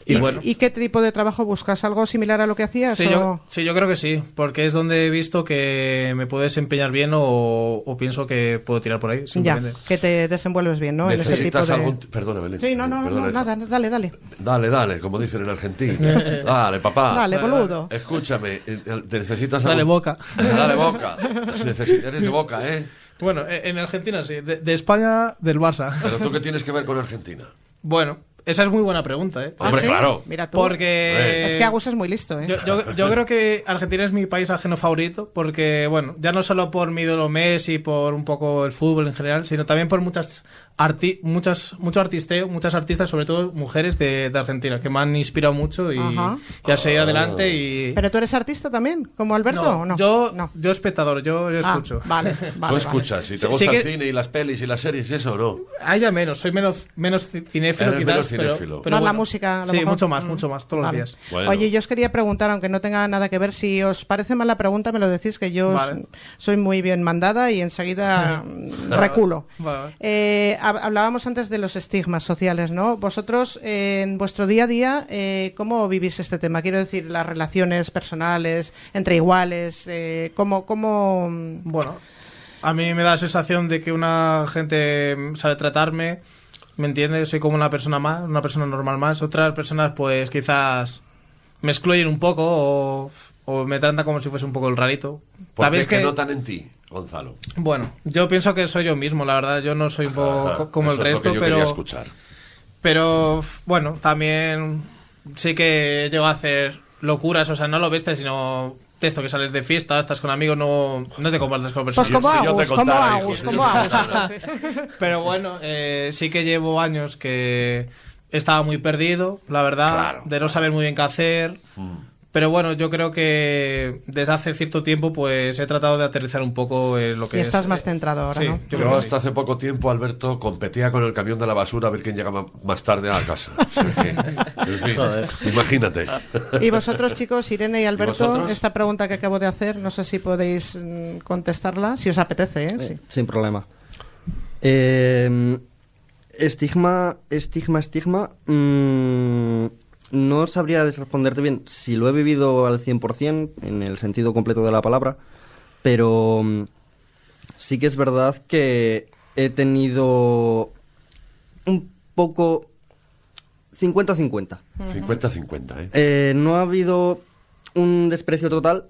Y bueno,
¿Y qué tipo de trabajo buscas? ¿Algo similar a lo que hacías?
sí,
o...
yo creo que sí, porque es donde he visto que me puedo desempeñar bien o pienso que puedo tirar por ahí,
Ya,
simplemente.
que te desenvuelves bien, ¿no? En ese tipo
¿Necesitas
de...
algún... Perdona, Belén.
Sí, no,
Perdona.
nada, dale.
Dale, como dicen en Argentina. Dale, papá.
Dale, boludo.
Escúchame, ¿te necesitas
Dale,
algún-
Boca.
Dale, Boca. Eres de Boca, ¿eh?
Bueno, en Argentina sí, de España del Barça.
Pero tú, ¿qué tienes que ver con Argentina?
Bueno, esa es muy buena pregunta, ¿eh?
Hombre,
¿Ah, sí?
claro.
Mira tú.
Porque...
Es que Agus es muy listo, ¿eh?
Yo creo que Argentina es mi país ajeno favorito porque, bueno, ya no solo por mi ídolo Messi, por un poco el fútbol en general, sino también por mucho artisteo, muchas artistas, sobre todo mujeres de Argentina, que me han inspirado mucho y
Ajá.
a seguir adelante y...
¿Pero tú eres artista también, como Alberto, o no?
yo espectador, yo escucho.
Vale.
Tú escuchas, si te
Sí,
gusta
sí
el
que-
cine y las pelis y las series, ¿eso o no?
Ah, ya menos, soy menos cinéfilo
Eres
quizás,
menos cinéfilo.
pero
Más la
bueno.
música, a lo
Sí,
mejor.
mucho más, todos
Vale.
los días.
Bueno.
Oye, yo os quería preguntar, aunque no tenga nada que ver, si os parece mal la pregunta, me lo decís, que yo
Vale.
soy muy bien mandada y enseguida reculo.
Vale.
Hablábamos antes de los estigmas sociales, ¿no? Vosotros, en vuestro día a día, ¿cómo vivís este tema? Quiero decir, las relaciones personales, entre iguales, ¿cómo...?
Bueno, a mí me da la sensación de que una gente sabe tratarme, ¿me entiendes? Soy como una persona más, una persona normal más. Otras personas, pues quizás me excluyen un poco o me tratan como si fuese un poco el rarito.
¿Por
Tal
qué
vez
que notan en ti, Gonzalo?
Bueno, yo pienso que soy yo mismo, la verdad. Yo no soy un poco
Ajá,
como el
eso es lo
resto,
que yo quería escuchar.
pero bueno, también sí que llego a hacer locuras, o sea, no lo viste, sino esto que sales de fiesta, estás con amigos, no te compartes con
Pues
personas.
como
Si yo te
Agus, como
contara,
Agus,
hijo,
como
si yo te
Agus.
contara.
Pero bueno, sí que llevo años que estaba muy perdido, la verdad,
Claro,
de no saber muy bien qué hacer. Pero bueno, yo creo que desde hace cierto tiempo pues he tratado de aterrizar un poco lo que
Y
es...
estás más centrado ahora,
sí,
¿no?
yo
Yo
creo que
hasta
sí.
hace poco tiempo, Alberto, competía con el camión de la basura a ver quién llegaba más tarde a la casa. O sea que, en fin, imagínate.
Y vosotros, chicos, Irene y Alberto,
vosotros?
esta pregunta que acabo de hacer, no sé si podéis contestarla, si os apetece, ¿eh? Sí.
Sin problema. Estigma. No sabría responderte bien si lo he vivido al 100%, en el sentido completo de la palabra, pero sí que es verdad que he tenido un poco 50-50.
50-50, ¿eh?
No ha habido un desprecio total,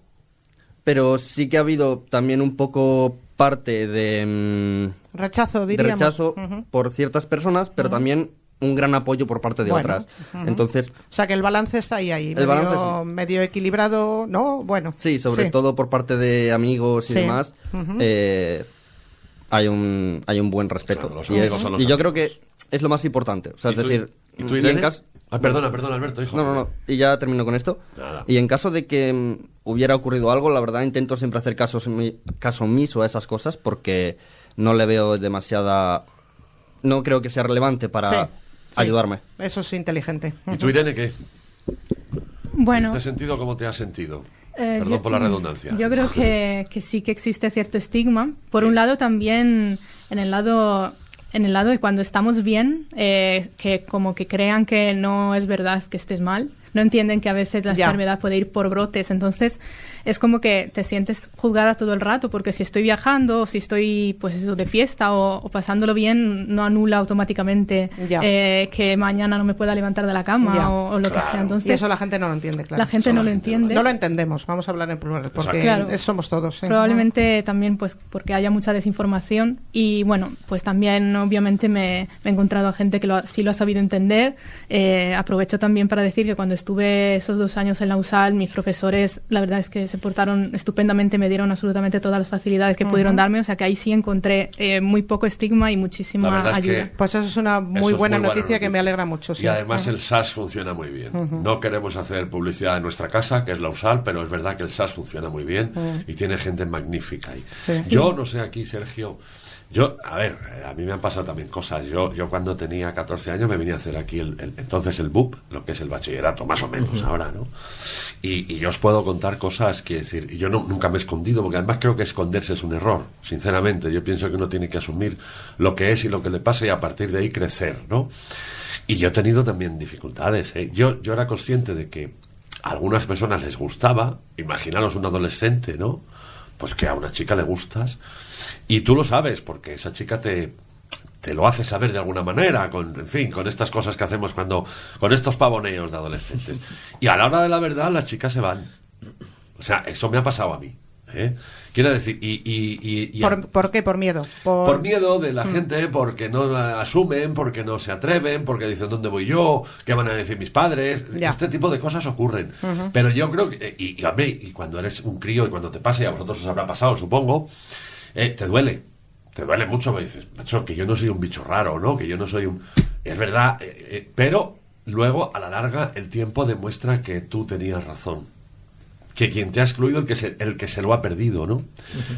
pero sí que ha habido también un poco parte de
Rechazo,
de
diríamos.
rechazo
Ujú.
por ciertas personas, pero también un gran apoyo por parte de otras. Entonces,
o sea, que el balance está ahí
el balance, sí.
medio equilibrado, ¿no? Bueno.
Sí, sobre todo por parte de amigos y demás, hay un buen respeto.
Claro,
y yo creo que es lo más importante. O sea, es decir...
¿Y tú, Irene? Perdona, Alberto, hijo.
No. Y ya termino con esto.
Nada.
Y en caso de que hubiera ocurrido algo, la verdad intento siempre hacer caso omiso a esas cosas porque no le veo demasiada... No creo que sea relevante para ayudarme.
Eso es inteligente.
¿Y tú, Irene, qué?
Bueno,
¿En este sentido cómo te has sentido? Perdón por la redundancia.
Yo creo que sí que existe cierto estigma. Por un lado, también en el lado de cuando estamos bien, que como que crean que no es verdad que estés mal. No entienden que a veces la enfermedad puede ir por brotes. Entonces, es como que te sientes juzgada todo el rato, porque si estoy viajando, o si estoy pues eso, de fiesta o pasándolo bien, no anula automáticamente que mañana no me pueda levantar de la cama o lo que sea. Entonces,
y eso la gente no lo entiende, claro.
La gente no lo entiende.
No lo entendemos, vamos a hablar en plural, porque somos todos.
Probablemente también pues porque haya mucha desinformación y bueno, pues también obviamente me he encontrado a gente que sí lo ha sabido entender. Aprovecho también para decir que cuando estuve esos 2 años en la USAL, mis profesores, la verdad es que se portaron estupendamente, me dieron absolutamente todas las facilidades que pudieron darme, o sea que ahí sí encontré muy poco estigma y muchísima ayuda.
Pues eso es una muy buena noticia que me alegra mucho. Sí.
Y además el SAS funciona muy bien. No queremos hacer publicidad en nuestra casa, que es la USAL, pero es verdad que el SAS funciona muy bien y tiene gente magnífica ahí. Sí. Yo no sé aquí, Sergio... a mí me han pasado también cosas. Yo cuando tenía 14 años me venía a hacer aquí entonces el BUP, lo que es el bachillerato, más o menos ahora, ¿no? Y yo os puedo contar cosas que decir, yo nunca me he escondido, porque además creo que esconderse es un error, sinceramente. Yo pienso que uno tiene que asumir lo que es y lo que le pasa y a partir de ahí crecer, ¿no? Y yo he tenido también dificultades, ¿eh? Yo era consciente de que a algunas personas les gustaba, imaginaros un adolescente, ¿no? Pues que a una chica le gustas y tú lo sabes porque esa chica te lo hace saber de alguna manera con estas cosas que hacemos con estos pavoneos de adolescentes, y a la hora de la verdad las chicas se van. O sea, eso me ha pasado a mí, ¿eh? Quiero decir,
¿Por qué? ¿Por miedo?
Por miedo de la gente, porque no asumen, porque no se atreven, porque dicen ¿dónde voy yo? ¿Qué van a decir mis padres? Este tipo de cosas ocurren. Pero yo creo que, y cuando eres un crío y cuando te pasa, y a vosotros os habrá pasado, supongo, te duele mucho, me dices, macho, que yo no soy un bicho raro, ¿no? Que yo no soy un... Es verdad, pero luego, a la larga, el tiempo demuestra que tú tenías razón. Que quien te ha excluido el que se lo ha perdido, ¿no?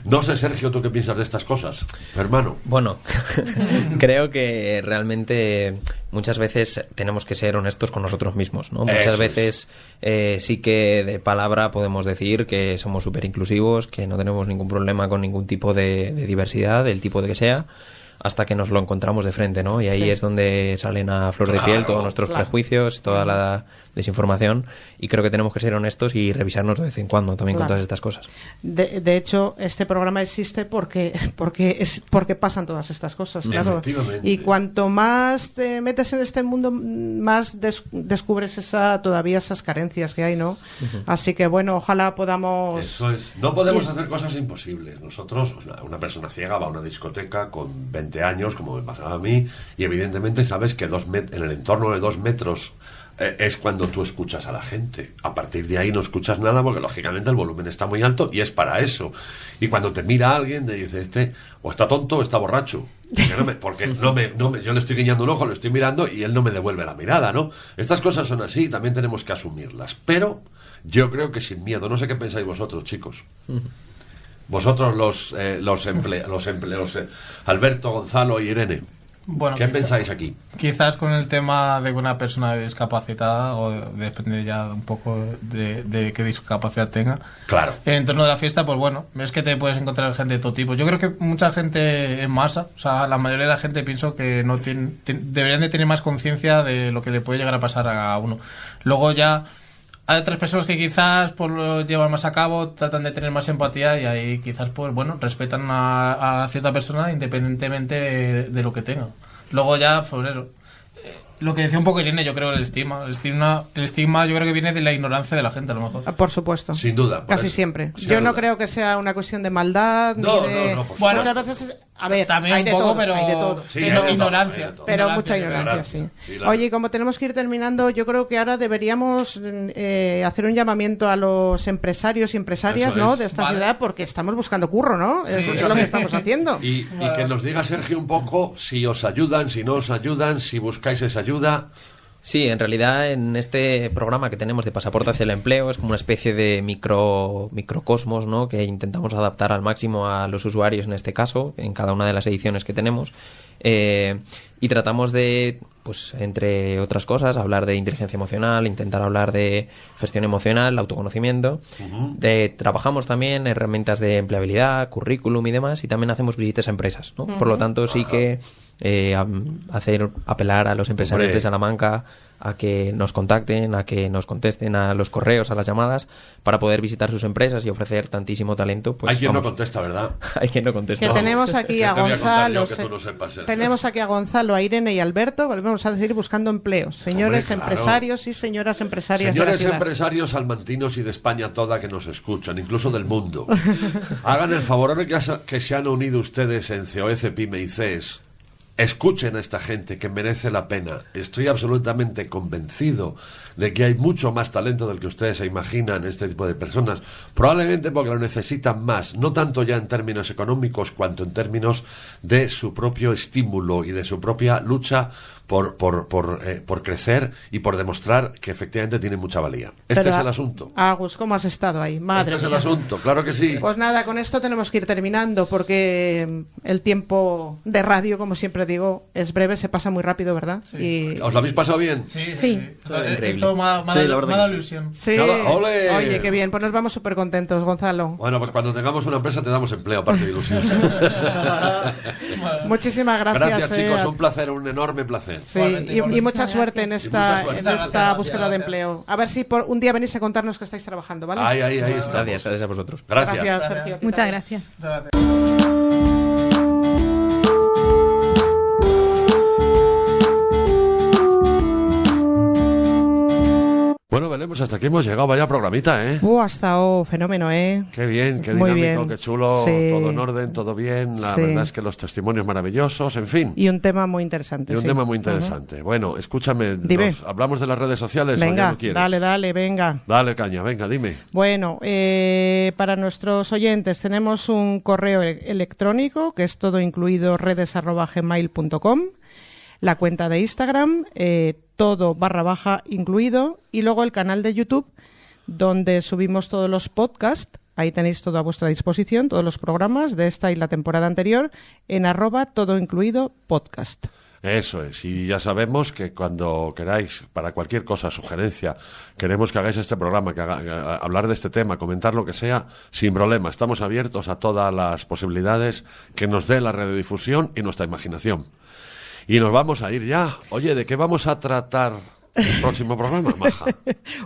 No sé, Sergio, ¿tú qué piensas de estas cosas, hermano?
Bueno, creo que realmente muchas veces tenemos que ser honestos con nosotros mismos, ¿no? Muchas veces sí que de palabra podemos decir que somos súper inclusivos, que no tenemos ningún problema con ningún tipo de diversidad, del tipo de que sea, hasta que nos lo encontramos de frente, ¿no? Y ahí es donde salen a flor de piel todos nuestros prejuicios, toda la desinformación, y creo que tenemos que ser honestos y revisarnos de vez en cuando también con todas estas cosas.
De hecho, este programa existe porque pasan todas estas cosas, claro. Y cuanto más te metes en este mundo, más descubres todavía esas carencias que hay, ¿no? Así que bueno, ojalá podamos...
Eso es. No podemos hacer cosas imposibles. Nosotros, una persona ciega va a una discoteca con 20 años, como me pasaba a mí, y evidentemente sabes que en el entorno de 2 metros es cuando tú escuchas a la gente. A partir de ahí no escuchas nada porque lógicamente el volumen está muy alto y es para eso. Y cuando te mira alguien te dice, o está tonto o está borracho, porque yo le estoy guiñando un ojo, lo estoy mirando y él no me devuelve la mirada, ¿no? Estas cosas son así y también tenemos que asumirlas, pero yo creo que sin miedo. No sé qué pensáis vosotros, chicos. Vosotros los empleados, Alberto, Gonzalo y Irene.
Bueno,
¿qué pensáis aquí?
Quizás con el tema de una persona discapacitada, o depende ya un poco de qué discapacidad tenga.
Claro.
En el entorno de la fiesta, pues bueno, es que te puedes encontrar gente de todo tipo. Yo creo que mucha gente en masa, o sea, la mayoría de la gente pienso que no deberían de tener más conciencia de lo que le puede llegar a pasar a uno. Luego ya... Hay otras personas que quizás pues lo llevan más a cabo, tratan de tener más empatía y ahí quizás pues bueno, respetan a cierta persona independientemente de lo que tenga. Luego ya, pues eso. Lo que decía un poco Irene, yo creo el estigma yo creo que viene de la ignorancia de la gente a lo mejor.
Por supuesto.
Sin duda.
Casi siempre. Yo no creo que sea una cuestión de maldad.
No,
ni de...
no,
Muchas veces A ver,
también
hay de
un poco,
todo,
pero
hay de todo.
Sí,
pero
hay de todo,
ignorancia.
hay de todo.
Pero mucha ignorancia, sí.
claro.
Oye, como tenemos que ir terminando, yo creo que ahora deberíamos hacer un llamamiento a los empresarios y empresarias,
Eso
¿no?
es.
De esta
Vale.
ciudad, porque estamos buscando curro, ¿no?
Sí.
Es lo que estamos haciendo.
Y que nos diga Sergio un poco si os ayudan, si no os ayudan, si buscáis esa ayuda.
Sí, en realidad en este programa que tenemos de Pasaporte hacia el Empleo es como una especie de microcosmos, ¿no? Que intentamos adaptar al máximo a los usuarios en este caso, en cada una de las ediciones que tenemos. Y tratamos de, pues entre otras cosas, hablar de inteligencia emocional, intentar hablar de gestión emocional, autoconocimiento. Trabajamos también herramientas de empleabilidad, currículum y demás, y también hacemos visitas a empresas, ¿no? Por lo tanto, sí que apelar a los empresarios
Hombre.
de Salamanca a que nos contacten, a que nos contesten a los correos, a las llamadas, para poder visitar sus empresas y ofrecer tantísimo talento. Pues,
Hay quien no
vamos,
contesta, ¿verdad?
hay quien no contesta.
Que tenemos aquí
¿Qué
a
te voy a contar yo
Gonzalo,
que tú no sepas, Sergio?
tenemos aquí a Gonzalo, a Irene y a Alberto, volvemos a decir buscando empleos. Señores
Hombre, claro.
empresarios y señoras empresarias de la
Señores
ciudad.
empresarios salmantinos y de España toda que nos escuchan, incluso del mundo. Hagan el favor, ahora que se han unido ustedes en COEC, PYME y CES. Escuchen a esta gente que merece la pena. Estoy absolutamente convencido de que hay mucho más talento del que ustedes se imaginan, este tipo de personas. Probablemente porque lo necesitan más, no tanto ya en términos económicos, cuanto en términos de su propio estímulo y de su propia lucha por crecer y por demostrar que efectivamente tiene mucha valía. Este es el asunto.
Agus, ¿cómo has estado ahí? Madre
Este es el
mía.
asunto, claro que sí.
Pues nada, con esto tenemos que ir terminando porque el tiempo de radio, como siempre digo, es breve, se pasa muy rápido, ¿verdad? Y...
¿Os lo habéis pasado bien?
Sí.
Increíble.
Esto me ha
Sí, la verdad
dado
que
ilusión.
Sí.
¡Ole!
Oye, qué bien, pues nos vamos súper contentos, Gonzalo.
Bueno, pues cuando tengamos una empresa te damos empleo, aparte de ilusión.
Muchísimas gracias.
Gracias, chicos, un placer, un enorme placer.
Sí,
Igualmente,
y
igualmente.
mucha suerte en
mucha
esta,
suerte.
en
Muchas
esta
gracias,
búsqueda de
gracias.
empleo. A ver si por un día venís a contarnos que estáis trabajando, ¿vale?
Ahí estamos.
Gracias a vosotros.
Gracias.
Gracias, Sergio.
Muchas gracias.
Muchas gracias.
Bueno, veremos, hasta aquí hemos llegado, vaya programita, ¿eh?
Ha estado fenómeno, ¿eh?
Qué bien, qué
Muy
dinámico,
bien.
qué chulo,
Sí.
todo en orden, todo bien. La
Sí.
verdad es que los testimonios maravillosos, en fin.
Y un tema muy interesante.
Y un
sí.
tema muy interesante. Bueno, escúchame,
Dime.
¿hablamos de las redes sociales o ya
Venga,
no quieres?
dale, venga.
Dale caña, venga, dime.
Bueno, para nuestros oyentes tenemos un correo electrónico que es todo incluido redes@gmail.com, la cuenta de Instagram, todo / incluido, y luego el canal de YouTube donde subimos todos los podcasts. Ahí tenéis todo a vuestra disposición, todos los programas de esta y la temporada anterior en @todo incluido podcast.
Eso es, y ya sabemos que cuando queráis, para cualquier cosa, sugerencia, queremos que hagáis este programa, hablar de este tema, comentar lo que sea, sin problema. Estamos abiertos a todas las posibilidades que nos dé la radiodifusión y nuestra imaginación. Y nos vamos a ir ya. Oye, ¿de qué vamos a tratar el próximo programa, Maja?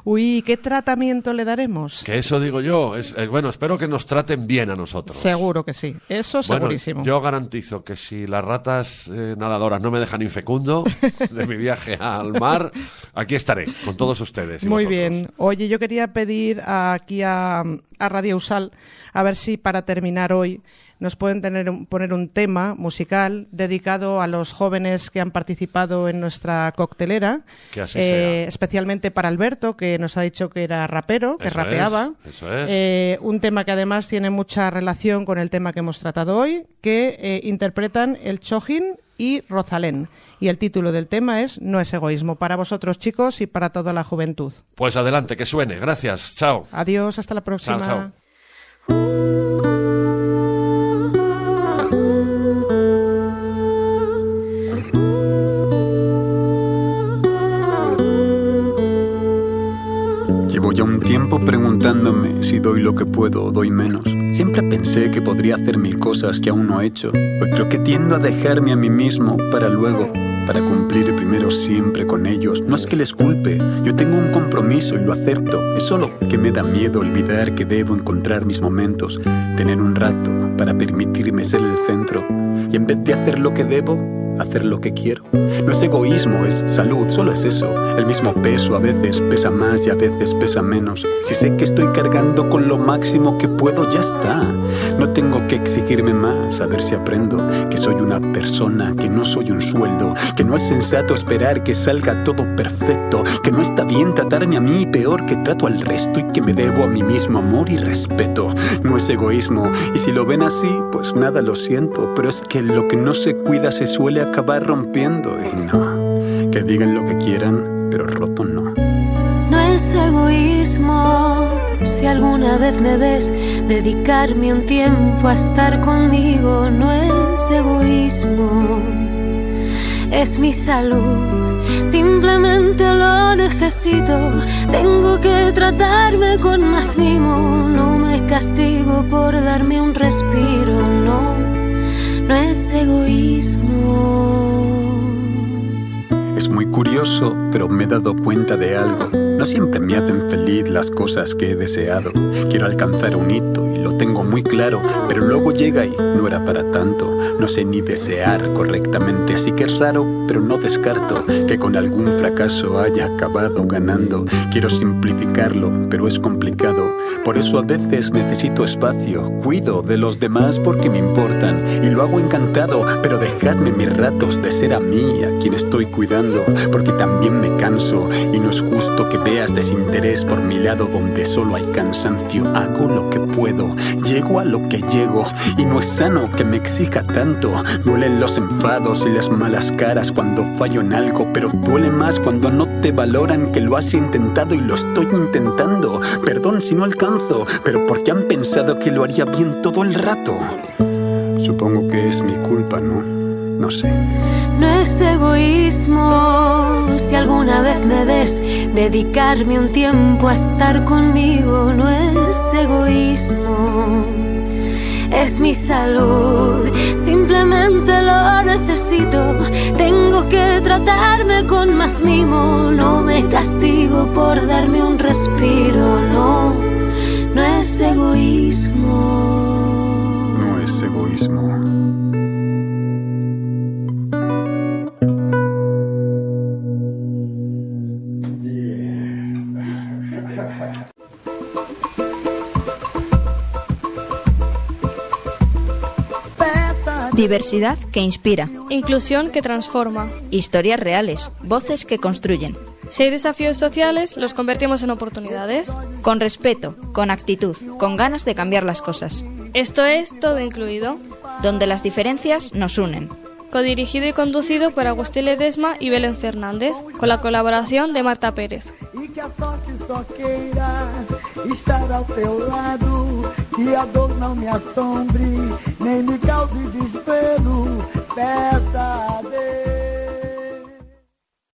Uy, ¿qué tratamiento le daremos?
Que eso digo yo. Bueno, espero que nos traten bien a nosotros.
Seguro que sí, eso
Bueno,
segurísimo.
yo garantizo que si las ratas nadadoras no me dejan infecundo de mi viaje al mar, aquí estaré con todos ustedes. Y
Muy
vosotros.
bien. Oye, yo quería pedir aquí a Radio Usal, a ver si para terminar hoy nos pueden poner un tema musical dedicado a los jóvenes que han participado en nuestra coctelera.
Que así sea.
Especialmente para Alberto, que nos ha dicho que era rapero, que
Eso
rapeaba.
es, eso es.
Un tema que además tiene mucha relación con el tema que hemos tratado hoy, que interpretan el Chojin y Rosalén. Y el título del tema es No es egoísmo. Para vosotros, chicos, y para toda la juventud.
Pues adelante, que suene. Gracias. Chao.
Adiós, hasta la próxima.
Chao, chao.
Llevo ya un tiempo preguntándome si doy lo que puedo o doy menos. Siempre pensé que podría hacer mil cosas que aún no he hecho. Hoy creo que tiendo a dejarme a mí mismo para luego, para cumplir primero siempre con ellos. No es que les culpe, yo tengo un compromiso y lo acepto. Es solo que me da miedo olvidar que debo encontrar mis momentos, tener un rato para permitirme ser el centro. Y en vez de hacer lo que debo, hacer lo que quiero. No es egoísmo, es salud, solo es eso. El mismo peso a veces pesa más y a veces pesa menos. Si sé que estoy cargando con lo máximo que puedo, ya está. No tengo que exigirme más, a ver si aprendo que soy una persona, que no soy un sueldo, que no es sensato esperar que salga todo perfecto, que no está bien tratarme a mí peor que trato al resto y que me debo a mí mismo amor y respeto. No es egoísmo, y si lo ven así, pues nada, lo siento, pero es que lo que no se cuida se suele acabar rompiendo. Y no, que digan lo que quieran, pero roto no.
No es egoísmo, si alguna vez me ves dedicarme un tiempo a estar conmigo. No es egoísmo, es mi salud, simplemente lo necesito. Tengo que tratarme con más mimo, no me castigo por darme un respiro. No, no es egoísmo.
Es muy curioso, pero me he dado cuenta de algo. No siempre me hacen feliz las cosas que he deseado. Quiero alcanzar un hito y lo tengo muy claro, pero luego llega y no era para tanto. No sé ni desear correctamente, así que es raro, pero no descarto que con algún fracaso haya acabado ganando. Quiero simplificarlo, pero es complicado. Por eso a veces necesito espacio. Cuido de los demás porque me importan y lo hago encantado, pero dejadme mis ratos de ser a mí a quien estoy cuidando, porque también me canso y no es justo que veas desinterés por mi lado donde solo hay cansancio. Hago lo que puedo, llego a lo que llego y no es sano que me exija tanto. Duelen los enfados y las malas caras cuando fallo en algo, pero duele más cuando no te valoran que lo has intentado y lo estoy intentando. Perdón si no alcanzo, pero porque han pensado que lo haría bien todo el rato. Supongo que es mi culpa, ¿no? No sé.
No es egoísmo, si alguna vez me ves dedicarme un tiempo a estar conmigo. No es egoísmo, es mi salud, simplemente lo necesito. Tengo que tratarme con más mimo, no me castigo por darme un respiro. No, no es egoísmo.
No es egoísmo.
Diversidad que inspira.
Inclusión que transforma.
Historias reales, voces que construyen.
Si hay desafíos sociales, los convertimos en oportunidades.
Con respeto, con actitud, con ganas de cambiar las cosas.
Esto es Todo Incluido,
donde las diferencias nos unen.
Codirigido y conducido por Agustín Ledesma y Belén Fernández, con la colaboración de Marta Pérez.
E que a sorte só queira estar ao teu lado, que a dor não me assombre, nem me cause desespero. Peça a Deus.